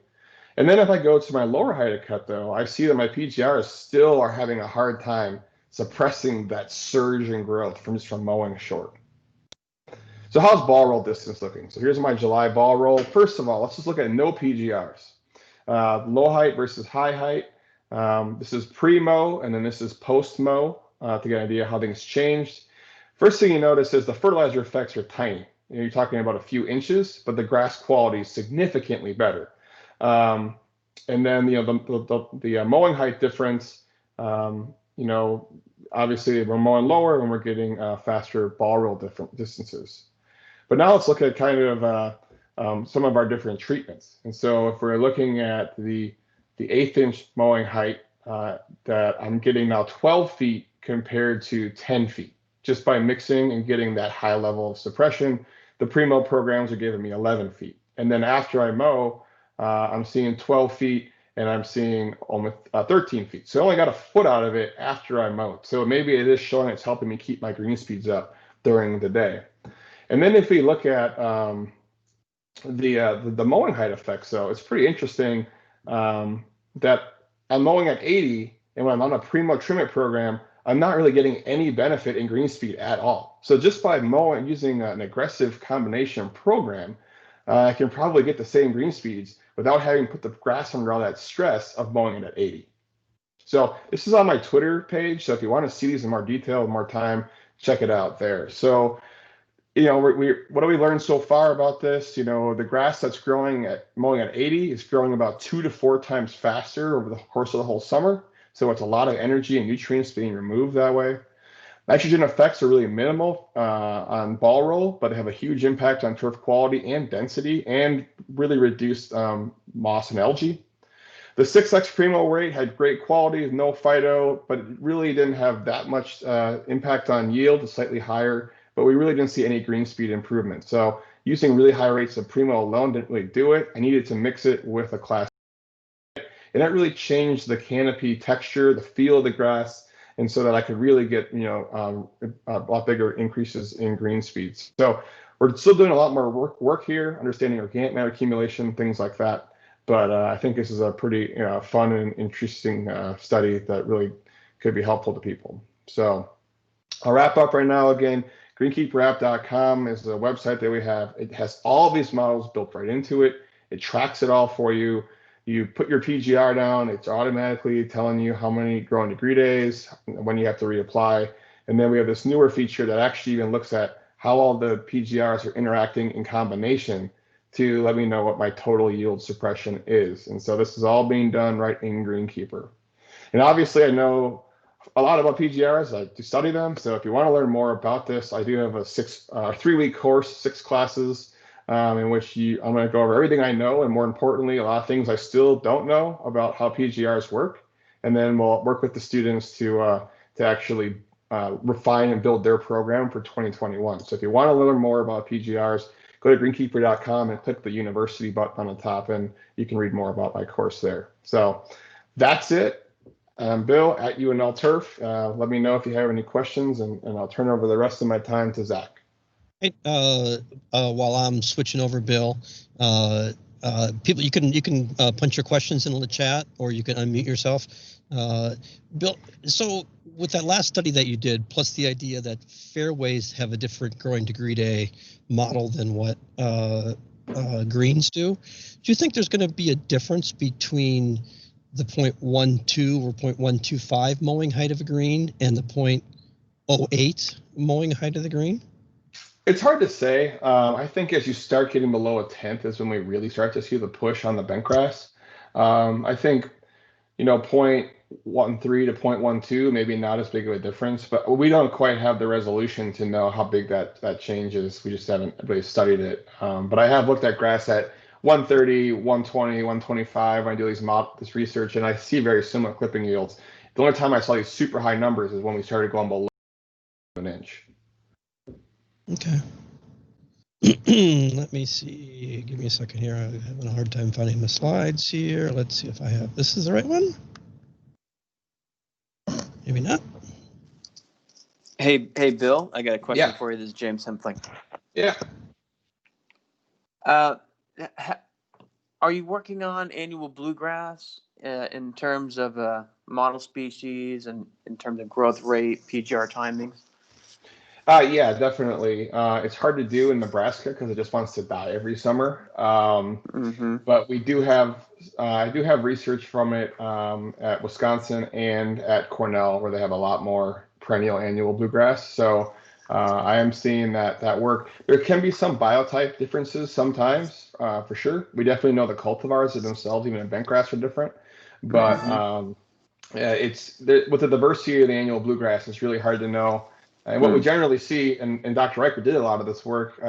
And then if I go to my lower height of cut, though, I see that my PGRs still are having a hard time suppressing that surge in growth from mowing short. So how's ball roll distance looking? So here's my July ball roll. First of all, let's just look at no PGRs. Low height versus high height. This is pre-mow, and then this is post-mow to get an idea how things changed. First thing you notice is the fertilizer effects are tiny. You're talking about a few inches, but the grass quality is significantly better. And then the mowing height difference. Obviously we're mowing lower and we're getting faster ball roll different distances. But now let's look at kind of some of our different treatments. And so if we're looking at the 1/8 inch mowing height, that I'm getting now 12 feet compared to 10 feet, just by mixing and getting that high level of suppression. The Primo programs are giving me 11 feet. And then after I mow, I'm seeing 12 feet and I'm seeing almost 13 feet. So I only got a foot out of it after I mowed. So maybe it is showing it's helping me keep my green speeds up during the day. And then if we look at the mowing height effects, though, it's pretty interesting that I'm mowing at 80, and when I'm on a Primo trimment program, I'm not really getting any benefit in green speed at all. So just by mowing using an aggressive combination program, I can probably get the same green speeds without having put the grass under all that stress of mowing it at 80. So this is on my Twitter page. So if you want to see these in more detail, more time, check it out there. So what do we learn so far about this? The grass that's growing at mowing at 80 is growing about 2 to 4 times faster over the course of the whole summer. So it's a lot of energy and nutrients being removed that way. Nitrogen effects are really minimal on ball roll, but have a huge impact on turf quality and density and really reduced moss and algae. The 6X Primo rate had great quality, no phyto, but it really didn't have that much impact on yield, slightly higher. But we really didn't see any green speed improvement. So using really high rates of Primo alone didn't really do it. I needed to mix it with a class. And that really changed the canopy texture, the feel of the grass, and so that I could really get a lot bigger increases in green speeds. So we're still doing a lot more work here, understanding organic matter accumulation, things like that. But I think this is a pretty fun and interesting study that really could be helpful to people. So I'll wrap up right now. Again, greenkeeperapp.com is the website that we have. It has all these models built right into it. It tracks it all for you. You put your PGR down, it's automatically telling you how many growing degree days, when you have to reapply. And then we have this newer feature that actually even looks at how all the PGRs are interacting in combination to let me know what my total yield suppression is. And so this is all being done right in Greenkeeper. And obviously I know a lot about PGRs. I do study them. So if you want to learn more about this, I do have a 3-week course, 6 classes, in which I'm going to go over everything I know, and more importantly, a lot of things I still don't know about how PGRs work. And then we'll work with the students to actually refine and build their program for 2021. So if you want to learn more about PGRs, go to greenkeeper.com and click the university button on the top, and you can read more about my course there. So that's it. Bill at UNL Turf. Let me know if you have any questions, and I'll turn over the rest of my time to Zach. Hey, while I'm switching over, Bill, people, you can punch your questions into the chat, or you can unmute yourself. Bill, so with that last study that you did, plus the idea that fairways have a different growing degree day model than what greens do you think there's going to be a difference between the 0.12 or 0.125 mowing height of a green and the 0.08 mowing height of the green? It's hard to say. I think as you start getting below 1/10 is when we really start to see the push on the bentgrass. I think, 0.13 to 0.12, maybe not as big of a difference, but we don't quite have the resolution to know how big that change is. We just haven't really studied it. But I have looked at grass at 130, 120, 125 when I do this research, and I see very similar clipping yields. The only time I saw these super high numbers is when we started going below 1 inch. Okay. Let me see. Give me a second here. I'm having a hard time finding the slides here. Let's see if I have. This is the right one? Maybe not. Hey, Bill. I got a question for you. This is James Hempling. Yeah. Are you working on annual bluegrass in terms of model species and in terms of growth rate, PGR timings? Yeah, definitely. It's hard to do in Nebraska because it just wants to die every summer. But we do have, I do have research from it at Wisconsin and at Cornell, where they have a lot more perennial annual bluegrass. So I am seeing that work. There can be some biotype differences sometimes, for sure. We definitely know the cultivars themselves, even in bentgrass, are different. But with the diversity of the annual bluegrass, it's really hard to know. And what we generally see, and Dr. Riker did a lot of this work,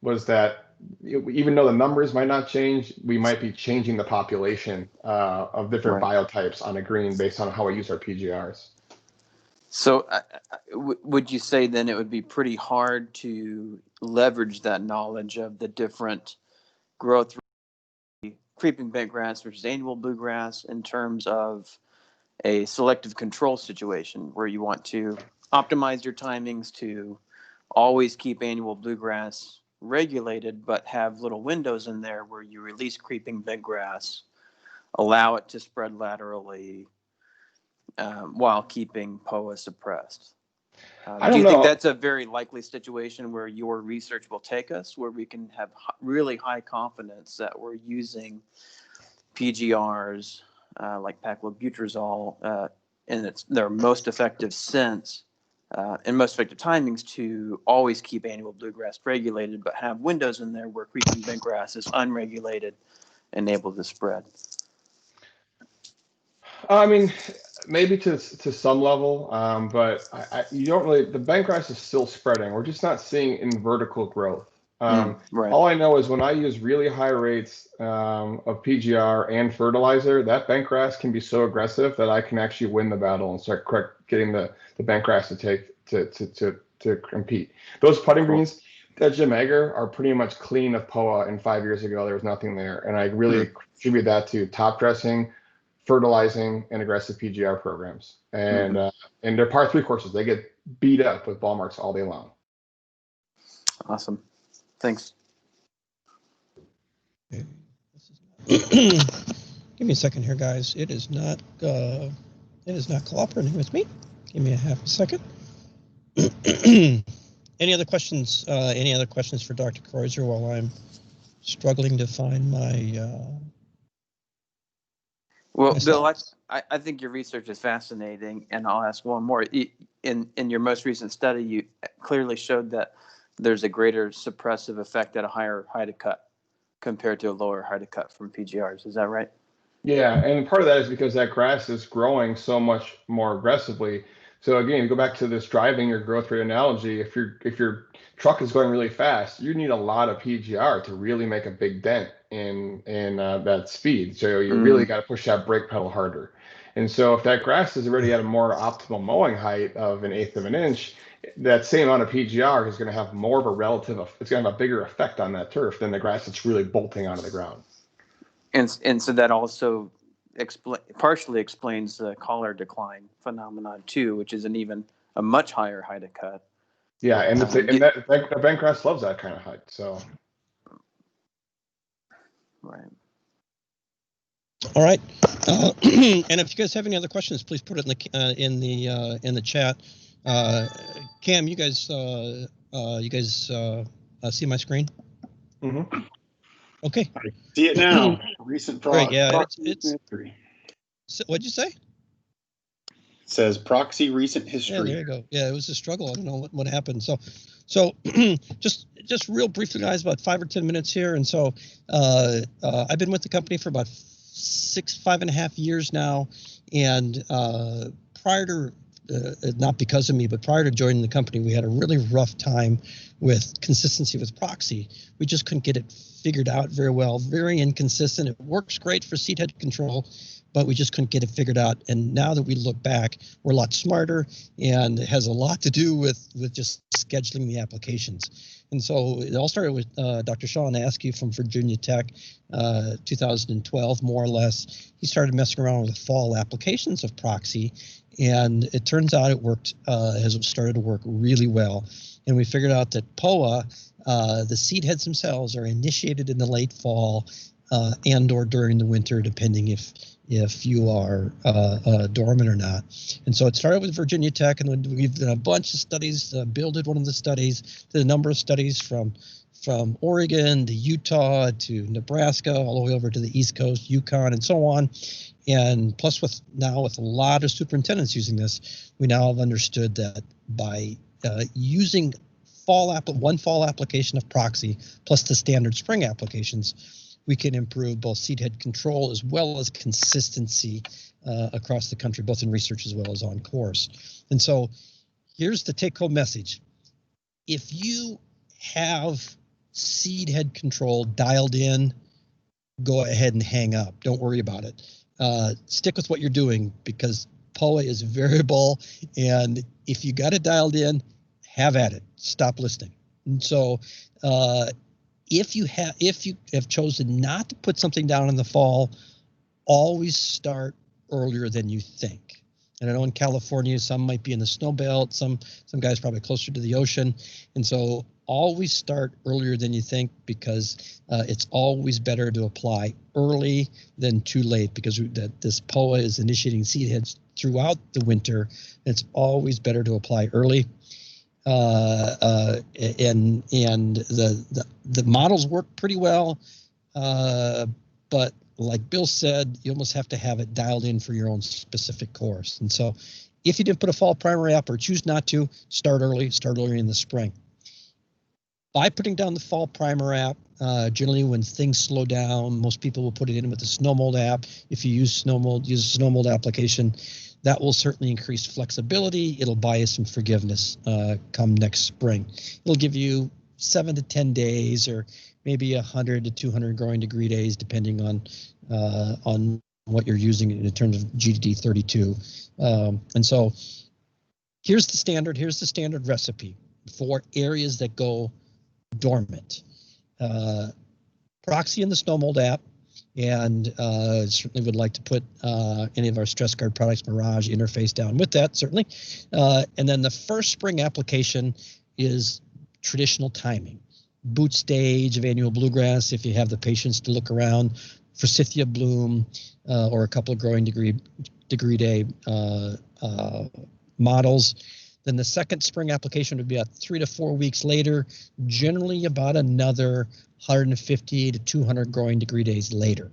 was that even though the numbers might not change, we might be changing the population of different biotypes on a green based on how we use our PGRs. So would you say then it would be pretty hard to leverage that knowledge of the different growth rate, creeping bentgrass versus annual bluegrass in terms of a selective control situation where you want to optimize your timings to always keep annual bluegrass regulated, but have little windows in there where you release creeping bentgrass, allow it to spread laterally while keeping POA suppressed? Do you think that's a very likely situation where your research will take us, where we can have really high confidence that we're using PGRs like paclobutrazol in their most effective sense and most effective timings to always keep annual bluegrass regulated, but have windows in there where creeping bentgrass is unregulated and able to spread? I mean, maybe to some level, but you don't really. The bentgrass is still spreading. We're just not seeing in vertical growth. All I know is when I use really high rates of PGR and fertilizer, that bentgrass can be so aggressive that I can actually win the battle and start getting the bentgrass to compete. Those putting greens that Jim Egger are pretty much clean of POA, and 5 years ago there was nothing there, and I really attribute that to top dressing, fertilizing, and aggressive PGR programs. And they're par 3 courses. They get beat up with ball marks all day long. Awesome. Thanks. Give me a second here, guys. It is not cooperating with me. Give me a half a second. Any other questions? Any other questions for Dr. Kreuzer while I'm struggling to find my? Well, Bill, I think your research is fascinating, and I'll ask one more. In your most recent study, you clearly showed that there's a greater suppressive effect at a higher height of cut compared to a lower height of cut from PGRs. Is that right? Yeah, and part of that is because that grass is growing so much more aggressively. So again, go back to this driving your growth rate analogy. If your truck is going really fast, you need a lot of PGR to really make a big dent in that speed. So you really got to push that brake pedal harder. And so if that grass is already at a more optimal mowing height of 1/8 of an inch, that same amount of PGR is going to have more of a relative, it's going to have a bigger effect on that turf than the grass that's really bolting out of the ground. And so that also partially explains the collar decline phenomenon too, which is a much higher height of cut. Yeah, and the bentgrass loves that kind of height. So. Right. All right. And if you guys have any other questions, please put it in the chat. Cam, you guys see my screen? Mm-hmm. Okay. I see it now. Recent Great. Yeah, proxy it's history. What'd you say? It says proxy recent history. Yeah, there you go. Yeah, it was a struggle. I don't know what happened. So just real briefly, guys, about 5 or 10 minutes here. And so I've been with the company for about 5.5 years now. And prior to, not because of me, but prior to joining the company, we had a really rough time with consistency with Proxy. We just couldn't get it figured out very well, very inconsistent. It works great for seed head control, but we just couldn't get it figured out. And now that we look back, we're a lot smarter, and it has a lot to do with just scheduling the applications. And so it all started with Dr. Sean Askew from Virginia Tech, 2012, more or less. He started messing around with fall applications of Proxy, and it turns out it worked, has started to work really well. And we figured out that POA, the seed heads themselves, are initiated in the late fall, and or during the winter, depending if you are dormant or not. And so it started with Virginia Tech, and we've done a bunch of studies. Bill did one of the studies, did a number of studies from Oregon to Utah to Nebraska, all the way over to the East Coast, Yukon, and so on. And plus, with a lot of superintendents using this, we now have understood that by using one fall application of Proxy plus the standard spring applications, we can improve both seed head control as well as consistency across the country, both in research as well as on course. And so here's the take-home message. If you have seed head control dialed in, go ahead and hang up. Don't worry about it. Stick with what you're doing, because POA is variable, and if you got it dialed in, have at it. Stop listening. And so if you have chosen not to put something down in the fall, always start earlier than you think. And I know in California, some might be in the snow belt, some guys probably closer to the ocean. And so always start earlier than you think, because it's always better to apply early than too late, because this POA is initiating seed heads throughout the winter. It's always better to apply early. And the models work pretty well, but like Bill said, you almost have to have it dialed in for your own specific course. And so if you didn't put a fall primer app or choose not to, start early in the spring. By putting down the fall primer app, generally when things slow down, most people will put it in with the snow mold app. If you use a snow mold application, that will certainly increase flexibility. It'll buy you some forgiveness come next spring. It'll give you 7 to 10 days, or maybe 100 to 200 growing degree days, depending on what you're using in terms of GDD 32. And so here's the standard recipe for areas that go dormant. Proxy in the snow mold app, and certainly would like to put any of our stress guard products, Mirage interface down with that, certainly. And then the first spring application is traditional timing. Boot stage of annual bluegrass, if you have the patience to look around, forsythia bloom, or a couple of growing degree day models. Then the second spring application would be about 3 to 4 weeks later, generally about another 150 to 200 growing degree days later.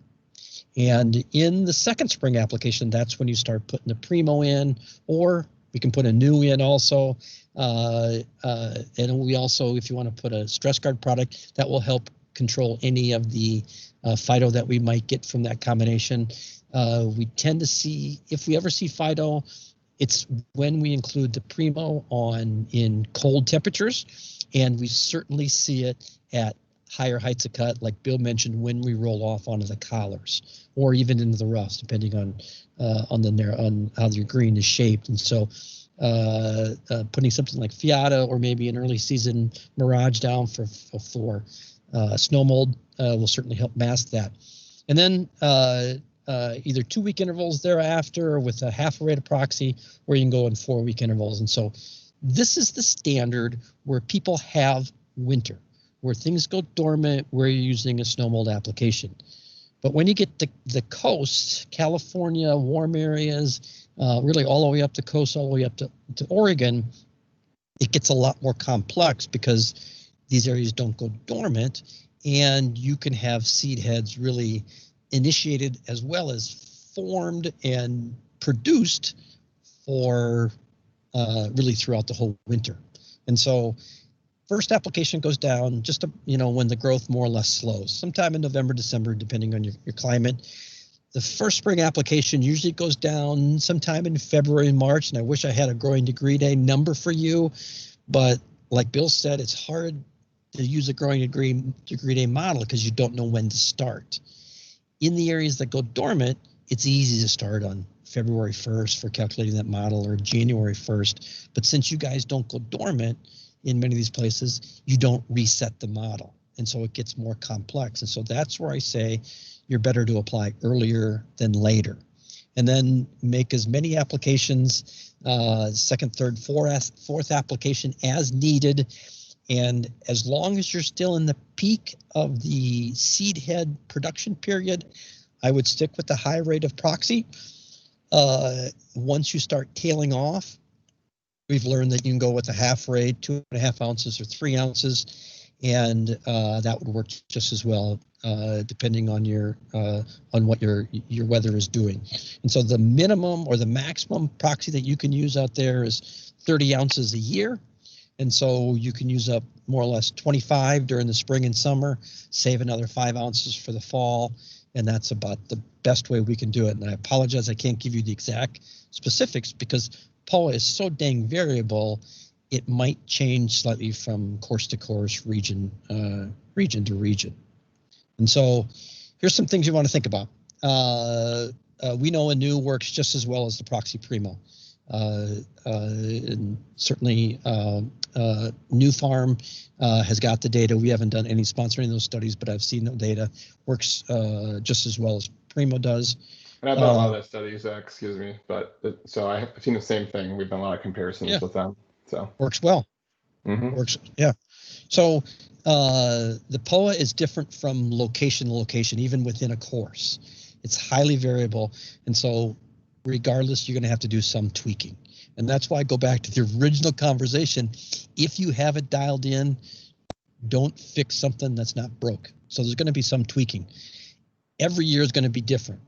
And in the second spring application, that's when you start putting the Primo in, or we can put a new in also. And we also, if you want to put a stress guard product, that will help control any of the phyto that we might get from that combination. We tend to see, if we ever see phyto, it's when we include the Primo in cold temperatures, and we certainly see it at higher heights of cut, like Bill mentioned, when we roll off onto the collars, or even into the roughs, depending on how your green is shaped. And so putting something like Fiata or maybe an early season Mirage down for snow mold will certainly help mask that. And then either 2 week intervals thereafter with a half a rate of Proxy, or you can go in 4 week intervals. And so this is the standard where people have winter, where things go dormant, where you're using a snow mold application. But when you get to the coast, California, warm areas, really all the way up the coast, all the way up to Oregon, it gets a lot more complex, because these areas don't go dormant, and you can have seed heads really initiated as well as formed and produced for really throughout the whole winter. And so first application goes down just when the growth more or less slows, sometime in November, December, depending on your climate. The first spring application usually goes down sometime in February, March, and I wish I had a growing degree day number for you, but like Bill said, it's hard to use a growing degree day model because you don't know when to start. In the areas that go dormant, it's easy to start on February 1st for calculating that model, or January 1st. But since you guys don't go dormant in many of these places, you don't reset the model. And so it gets more complex. And so that's where I say you're better to apply earlier than later. And then make as many applications, second, third, fourth application as needed. And as long as you're still in the peak of the seed head production period, I would stick with the high rate of Proxy. Once you start tailing off, we've learned that you can go with a half rate, 2.5 ounces or 3 ounces, and that would work just as well, depending on your on what your weather is doing. And so the minimum or the maximum Proxy that you can use out there is 30 ounces a year. And so you can use up more or less 25 during the spring and summer, save another 5 ounces for the fall. And that's about the best way we can do it. And I apologize, I can't give you the exact specifics because POA is so dang variable, it might change slightly from course to course, region to region. And so here's some things you want to think about. We know a new works just as well as the Proxy Primo. And certainly New Farm has got the data. We haven't done any sponsoring of those studies, but I've seen the data. Works just as well as Primo does. And I've done a lot of that studies, excuse me, but so I've seen the same thing. We've done a lot of comparisons with them. So works well. Works, yeah. So the POA is different from location to location, even within a course. It's highly variable, and so regardless, you're going to have to do some tweaking. And that's why I go back to the original conversation. If you have it dialed in, don't fix something that's not broke. So there's going to be some tweaking. Every year is going to be different.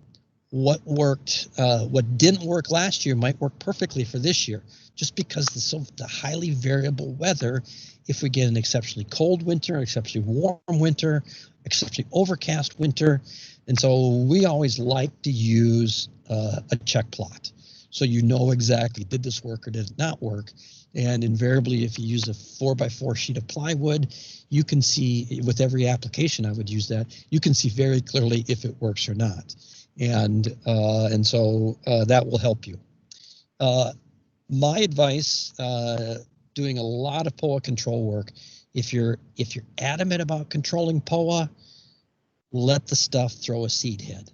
What worked, what didn't work last year might work perfectly for this year, just because the highly variable weather. If we get an exceptionally cold winter, exceptionally warm winter, exceptionally overcast winter. And so we always like to use a check plot. So you know exactly, did this work or did it not work? And invariably, if you use a 4x4 sheet of plywood, you can see with every application, I would use that, you can see very clearly if it works or not. And so that will help you. My advice, doing a lot of POA control work, if you're adamant about controlling POA, let the stuff throw a seed head.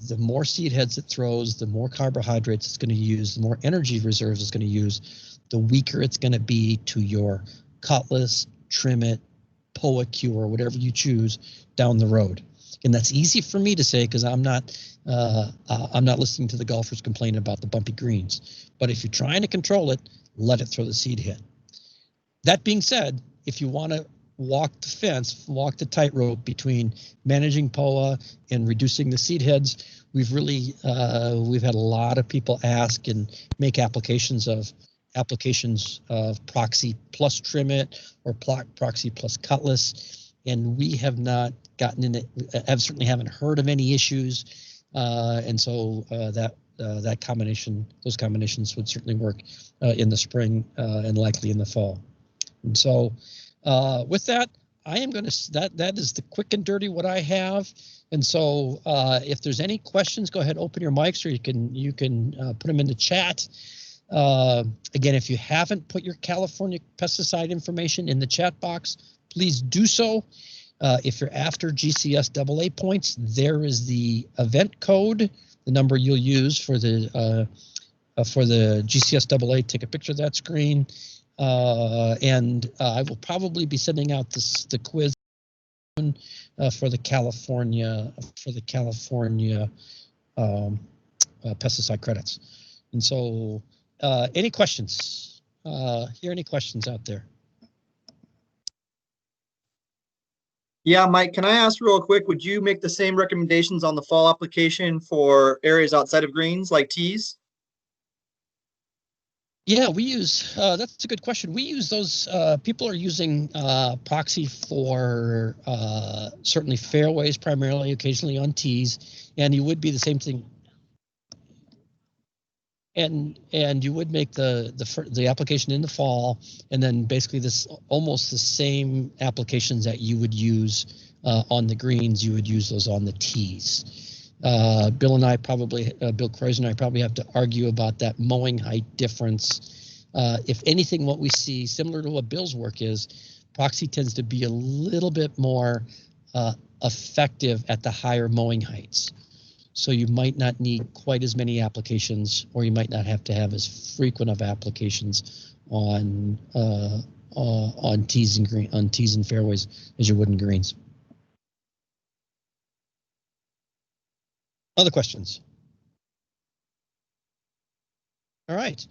The more seed heads it throws, the more carbohydrates it's going to use, the more energy reserves it's going to use, the weaker it's going to be to your cutlass, trim it, POA cure, whatever you choose down the road. And that's easy for me to say because I'm not listening to the golfers complain about the bumpy greens. But if you're trying to control it, let it throw the seed head. That being said, if you want to walk the fence, walk the tightrope between managing POA and reducing the seed heads, we've had a lot of people ask and make applications of Proxy plus trim it or Proxy plus cutlass, and we have not gotten in it. I certainly haven't heard of any issues, and so those combinations would certainly work in the spring and likely in the fall. And so with that, I am going to, that is the quick and dirty what I have. And so if there's any questions, go ahead, open your mics, or you can put them in the chat. Again, if you haven't put your California pesticide information in the chat box, please do so. If you're after GCS AA points, there is the event code, the number you'll use for the GCS AA. Take a picture of that screen. And I will probably be sending out the quiz for the California pesticide credits. And so, any questions? Hear any questions out there? Yeah, Mike, can I ask real quick, would you make the same recommendations on the fall application for areas outside of greens like tees? Yeah, we use, that's a good question. We use those, people are using Proxy for certainly fairways primarily, occasionally on tees, and you would be the same thing. And you would make the application in the fall, and then basically this almost the same applications that you would use on the greens, you would use those on the tees. Bill and I probably, Bill Croys and I probably have to argue about that mowing height difference. If anything, what we see similar to what Bill's work is, Proxy tends to be a little bit more effective at the higher mowing heights. So you might not need quite as many applications, or you might not have to have as frequent of applications on on tees and fairways as your wooden greens. Other questions? All right.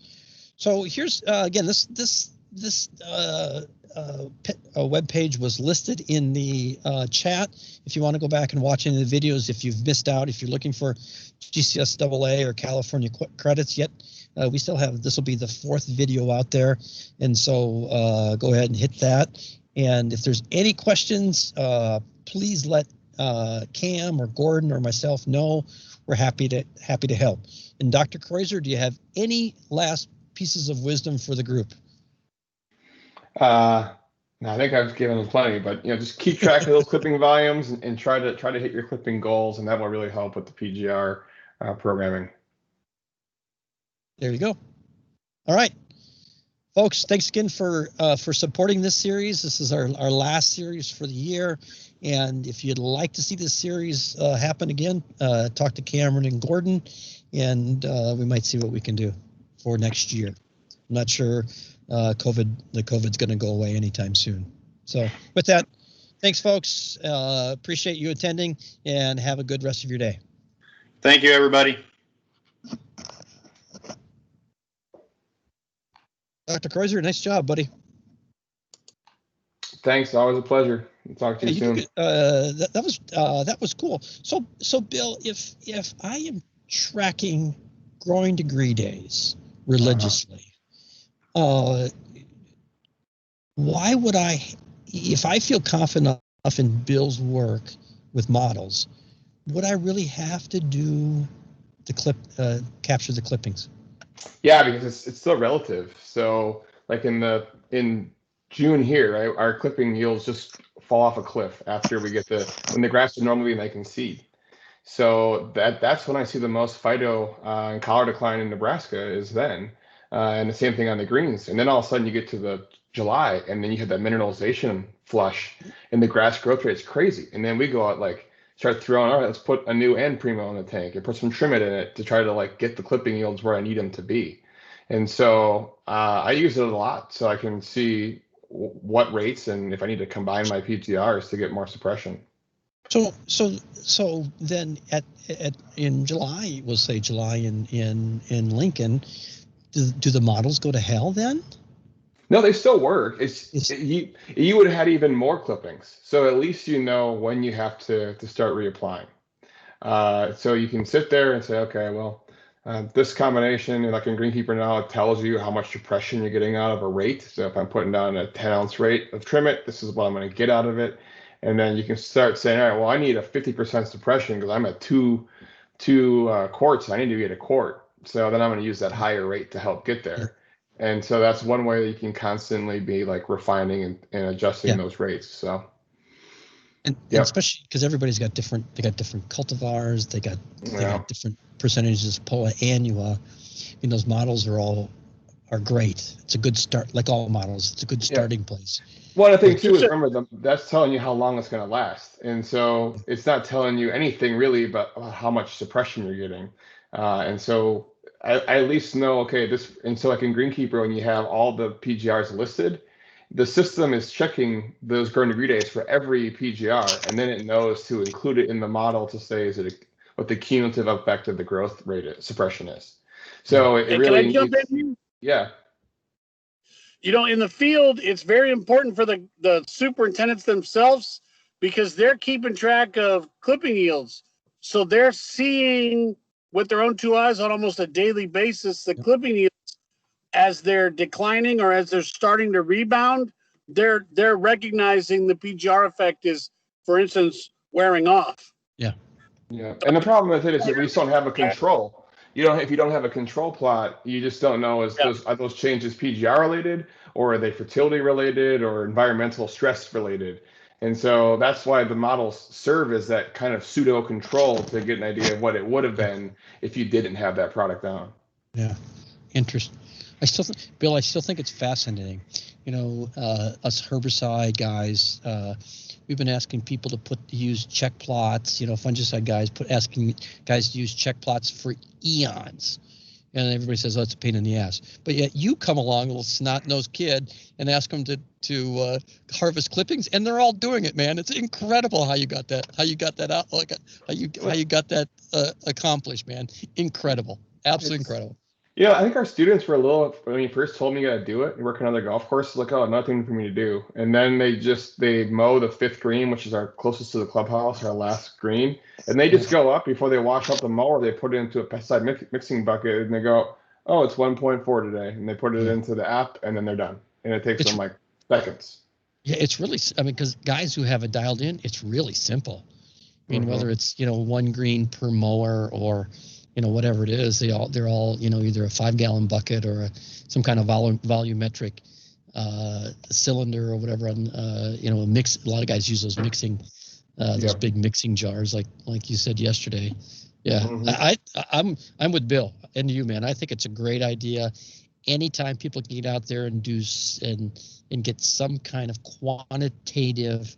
So here's again this web page was listed in the chat. If you want to go back and watch any of the videos, if you've missed out, if you're looking for GCS AA or California credits yet, we still have, this will be the 4th video out there. And so go ahead and hit that. And if there's any questions, please let Cam or Gordon or myself know. We're happy to help. And Dr. Kreuzer, do you have any last pieces of wisdom for the group? No, I think I've given them plenty, but just keep track of those clipping volumes and try to hit your clipping goals, and that will really help with the PGR programming. There you go. All right, folks. Thanks again for supporting this series. This is our last series for the year, and if you'd like to see this series happen again, talk to Cameron and Gordon, and we might see what we can do for next year. I'm not sure. COVID's going to go away anytime soon. So with that, thanks, folks. Appreciate you attending, and have a good rest of your day. Thank you, everybody. Dr. Kreuzer, nice job, buddy. Thanks. Always a pleasure. Talk to you soon. That was cool. So Bill, if I am tracking growing degree days religiously, why would I, if I feel confident enough in Bill's work with models, would I really have to do the capture the clippings? Yeah, because it's still relative. So like in June here, right, our clipping yields just fall off a cliff after we get when the grass is normally nice and seed. So that's when I see the most phyto and collar decline in Nebraska is then. And the same thing on the greens. And then all of a sudden you get to the July, and then you have that mineralization flush, and the grass growth rate is crazy. And then we go out, start throwing, all right, let's put a new Primo in the tank and put some trimmet in it to try to get the clipping yields where I need them to be. And so I use it a lot so I can see what rates and if I need to combine my PGRs to get more suppression. So then in July, we'll say July in Lincoln, do the models go to hell then? No, they still work. You would have had even more clippings. So at least you know when you have to start reapplying. So you can sit there and say, okay, well, this combination, like in Greenkeeper now, it tells you how much suppression you're getting out of a rate. So if I'm putting down a 10-ounce rate of trimmet, this is what I'm going to get out of it. And then you can start saying, all right, well, I need a 50% suppression because I'm at two quarts. I need to get a quart. So then I'm going to use that higher rate to help get there. And so that's one way that you can constantly be refining and adjusting those rates. So, and especially because everybody's got different cultivars, they got different percentages of Poa annua. Those models are great. It's a good start, like all models. It's a good starting place. One of the things too is remember that's telling you how long it's going to last, and so it's not telling you anything really about how much suppression you're getting. And so I at least know, okay, and so like in Greenkeeper, when you have all the PGRs listed, the system is checking those growing degree days for every PGR, and then it knows to include it in the model to say what the cumulative effect of the growth rate suppression is. So it really can I jump in? Yeah. In the field, it's very important for the superintendents themselves because they're keeping track of clipping yields. So they're seeing with their own two eyes on almost a daily basis the clipping yields as they're declining or as they're starting to rebound. They're recognizing the PGR effect is, for instance, wearing off. Yeah. And the problem with it is that we just don't have a control. If you don't have a control plot, you just don't know are those changes PGR related, or are they fertility related, or environmental stress related? And so that's why the models serve as that kind of pseudo control to get an idea of what it would have been if you didn't have that product down. Yeah, interesting. Bill, I still think it's fascinating. Us herbicide guys, we've been asking people to use check plots. Fungicide guys asking guys to use check plots for eons. and everybody says, "Oh, it's a pain in the ass." But yet you come along, little snot-nosed kid, and ask them to harvest clippings, and they're all doing it, man. It's incredible how you got that out, like how you got that accomplished, man. Incredible, absolutely incredible. Yeah, I think our students were a little, when you first told me you got to do it, and working on the golf course, like, oh, nothing for me to do. And then they mow the 5th green, which is our closest to the clubhouse, our last green. And they just go up before they wash up the mower, they put it into a pesticide mixing bucket, and they go, oh, it's 1.4 today. And they put it into the app, and then they're done. And it takes them like seconds. Yeah, it's really, I mean, because guys who have it dialed in, it's really simple. I mean, whether it's, 1 green per mower or, whatever it is, they're all, either a 5-gallon bucket or some kind of volumetric cylinder or whatever. On, a mix. A lot of guys use those mixing, those big mixing jars, like you said yesterday. Yeah, I'm with Bill and you, man. I think it's a great idea. Anytime people can get out there and do and get some kind of quantitative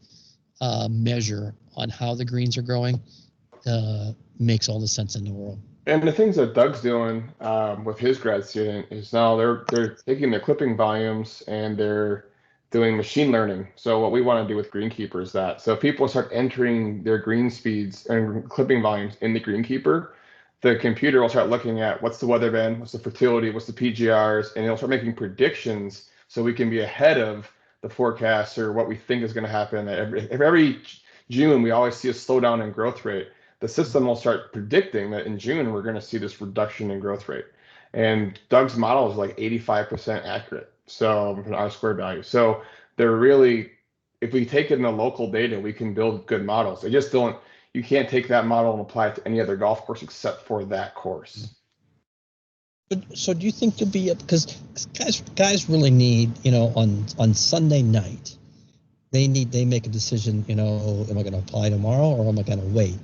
measure on how the greens are growing, makes all the sense in the world. And the things that Doug's doing with his grad student is now they're taking their clipping volumes and they're doing machine learning. So what we want to do with Greenkeeper is that. So if people start entering their green speeds and clipping volumes in the Greenkeeper, the computer will start looking at what's the weather been, what's the fertility, what's the PGRs, and it'll start making predictions so we can be ahead of the forecast or what we think is going to happen. Every June, we always see a slowdown in growth rate. The system will start predicting that in June, we're going to see this reduction in growth rate. And Doug's model is like 85% accurate. So from R-squared value. So they're really, if we take it in the local data, we can build good models. You can't take that model and apply it to any other golf course except for that course. So do you think there'll be because guys really need, on Sunday night, they make a decision, am I going to apply tomorrow or am I going to wait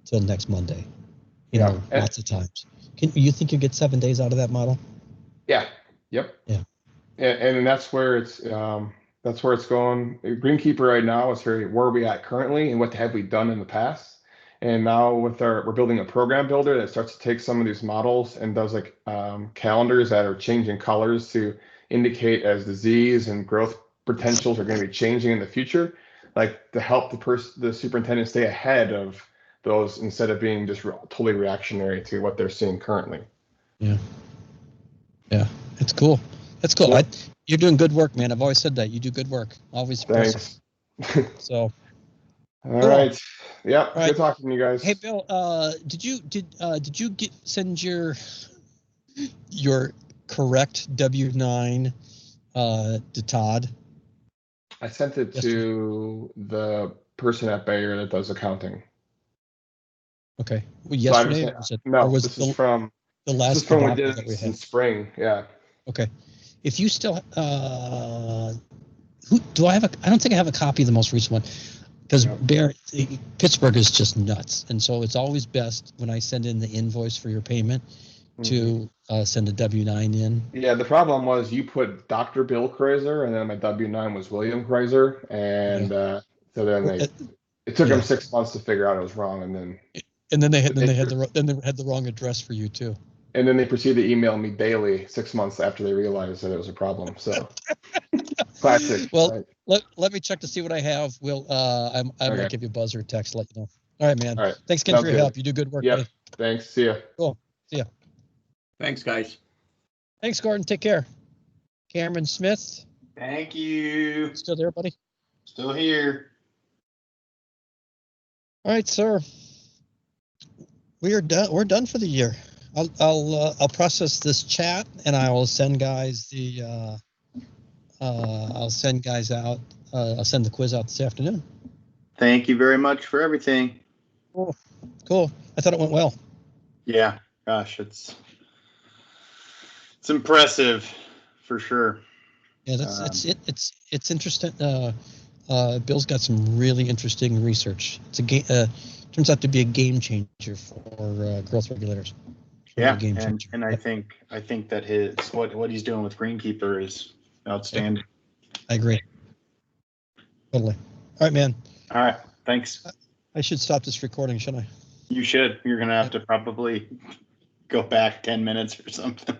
till next Monday? Lots of times. You think you get 7 days out of that model? Yeah. Yep. Yeah. And that's where it's going. Greenkeeper right now is where are we at currently and what have we done in the past? And now we're building a program builder that starts to take some of these models and does like calendars that are changing colors to indicate as disease and growth potentials are going to be changing in the future, like to help the superintendent stay ahead of those instead of being just totally reactionary to what they're seeing currently. Yeah, it's cool. That's cool. You're doing good work, man. I've always said that you do good work. Always. Thanks. So. All right. Yeah. All right. Good talking to you guys. Hey, Bill. Did you send your correct W-9 to Todd? I sent it to the person at Bayer that does accounting. Okay. Well, yesterday? This is from the last. This is from we did this in spring. Yeah. Okay. If you still, who do I have? I don't think I have a copy of the most recent one because Pittsburgh is just nuts, and so it's always best when I send in the invoice for your payment to send a W-9 in. Yeah. The problem was you put Dr. Bill Kreiser, and then my W-9 was William Kreiser, and so then it took them 6 months to figure out it was wrong, and then they had the wrong address for you too. And then they proceeded to email me daily 6 months after they realized that it was a problem. So classic. Well, right? let me check to see what I have. I might give you a buzz or a text, let you know. All right, man. All right. Thanks again for your help. You do good work. Yep. Buddy. Thanks. See ya. Cool. See ya. Thanks, guys. Thanks, Gordon. Take care. Cameron Smith. Thank you. Still there, buddy? Still here. All right, sir. We are done. We're done for the year. I'll process this chat and I will send guys I'll send guys out. I'll send the quiz out this afternoon. Thank you very much for everything. Cool. I thought it went well. Yeah. Gosh, it's impressive for sure. Yeah, it's interesting. Bill's got some really interesting research. It's turns out to be a game changer for growth regulators. Yeah, and I think that what he's doing with Greenkeeper is outstanding. I agree. Totally. All right, man. All right. Thanks. I should stop this recording, shouldn't I? You should. You're gonna have to probably go back 10 minutes or something.